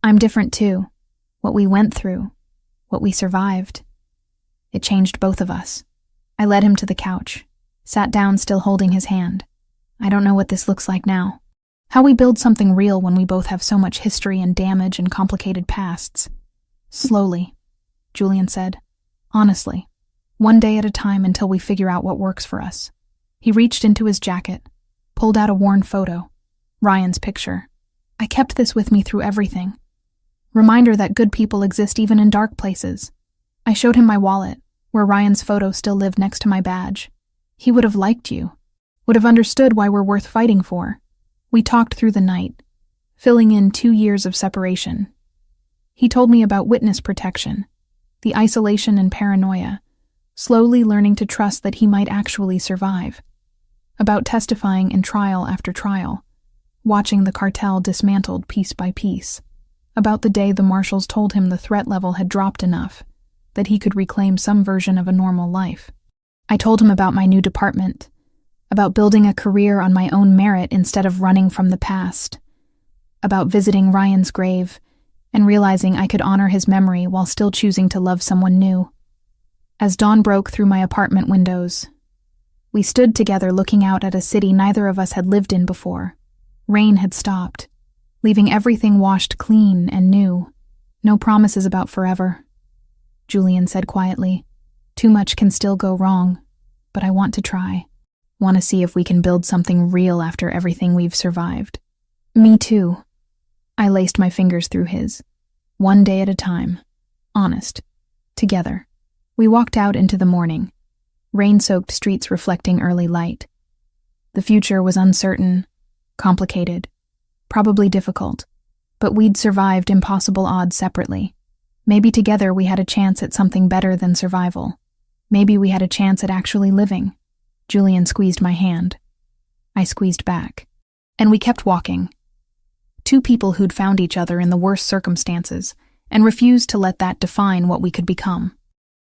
I'm different too. What we went through, what we survived. It changed both of us. I led him to the couch, sat down still holding his hand. I don't know what this looks like now. How we build something real when we both have so much history and damage and complicated pasts. Slowly, Julian said. Honestly. One day at a time until we figure out what works for us. He reached into his jacket, pulled out a worn photo, Ryan's picture. I kept this with me through everything. Reminder that good people exist even in dark places. I showed him my wallet, where Ryan's photo still lived next to my badge. He would have liked you, would have understood why we're worth fighting for. We talked through the night, filling in 2 years of separation. He told me about witness protection, the isolation and paranoia, slowly learning to trust that he might actually survive. About testifying in trial after trial, watching the cartel dismantled piece by piece. About the day the marshals told him the threat level had dropped enough that he could reclaim some version of a normal life. I told him about my new department, about building a career on my own merit instead of running from the past, about visiting Ryan's grave and realizing I could honor his memory while still choosing to love someone new. As dawn broke through my apartment windows, we stood together looking out at a city neither of us had lived in before. Rain had stopped, leaving everything washed clean and new. No promises about forever, Julian said quietly. Too much can still go wrong, but I want to try. Want to see if we can build something real after everything we've survived. Me too. I laced my fingers through his. One day at a time. Honest. Together. We walked out into the morning, rain-soaked streets reflecting early light. The future was uncertain, complicated, probably difficult, but we'd survived impossible odds separately. Maybe together we had a chance at something better than survival. Maybe we had a chance at actually living. Julian squeezed my hand. I squeezed back. And we kept walking. Two people who'd found each other in the worst circumstances and refused to let that define what we could become.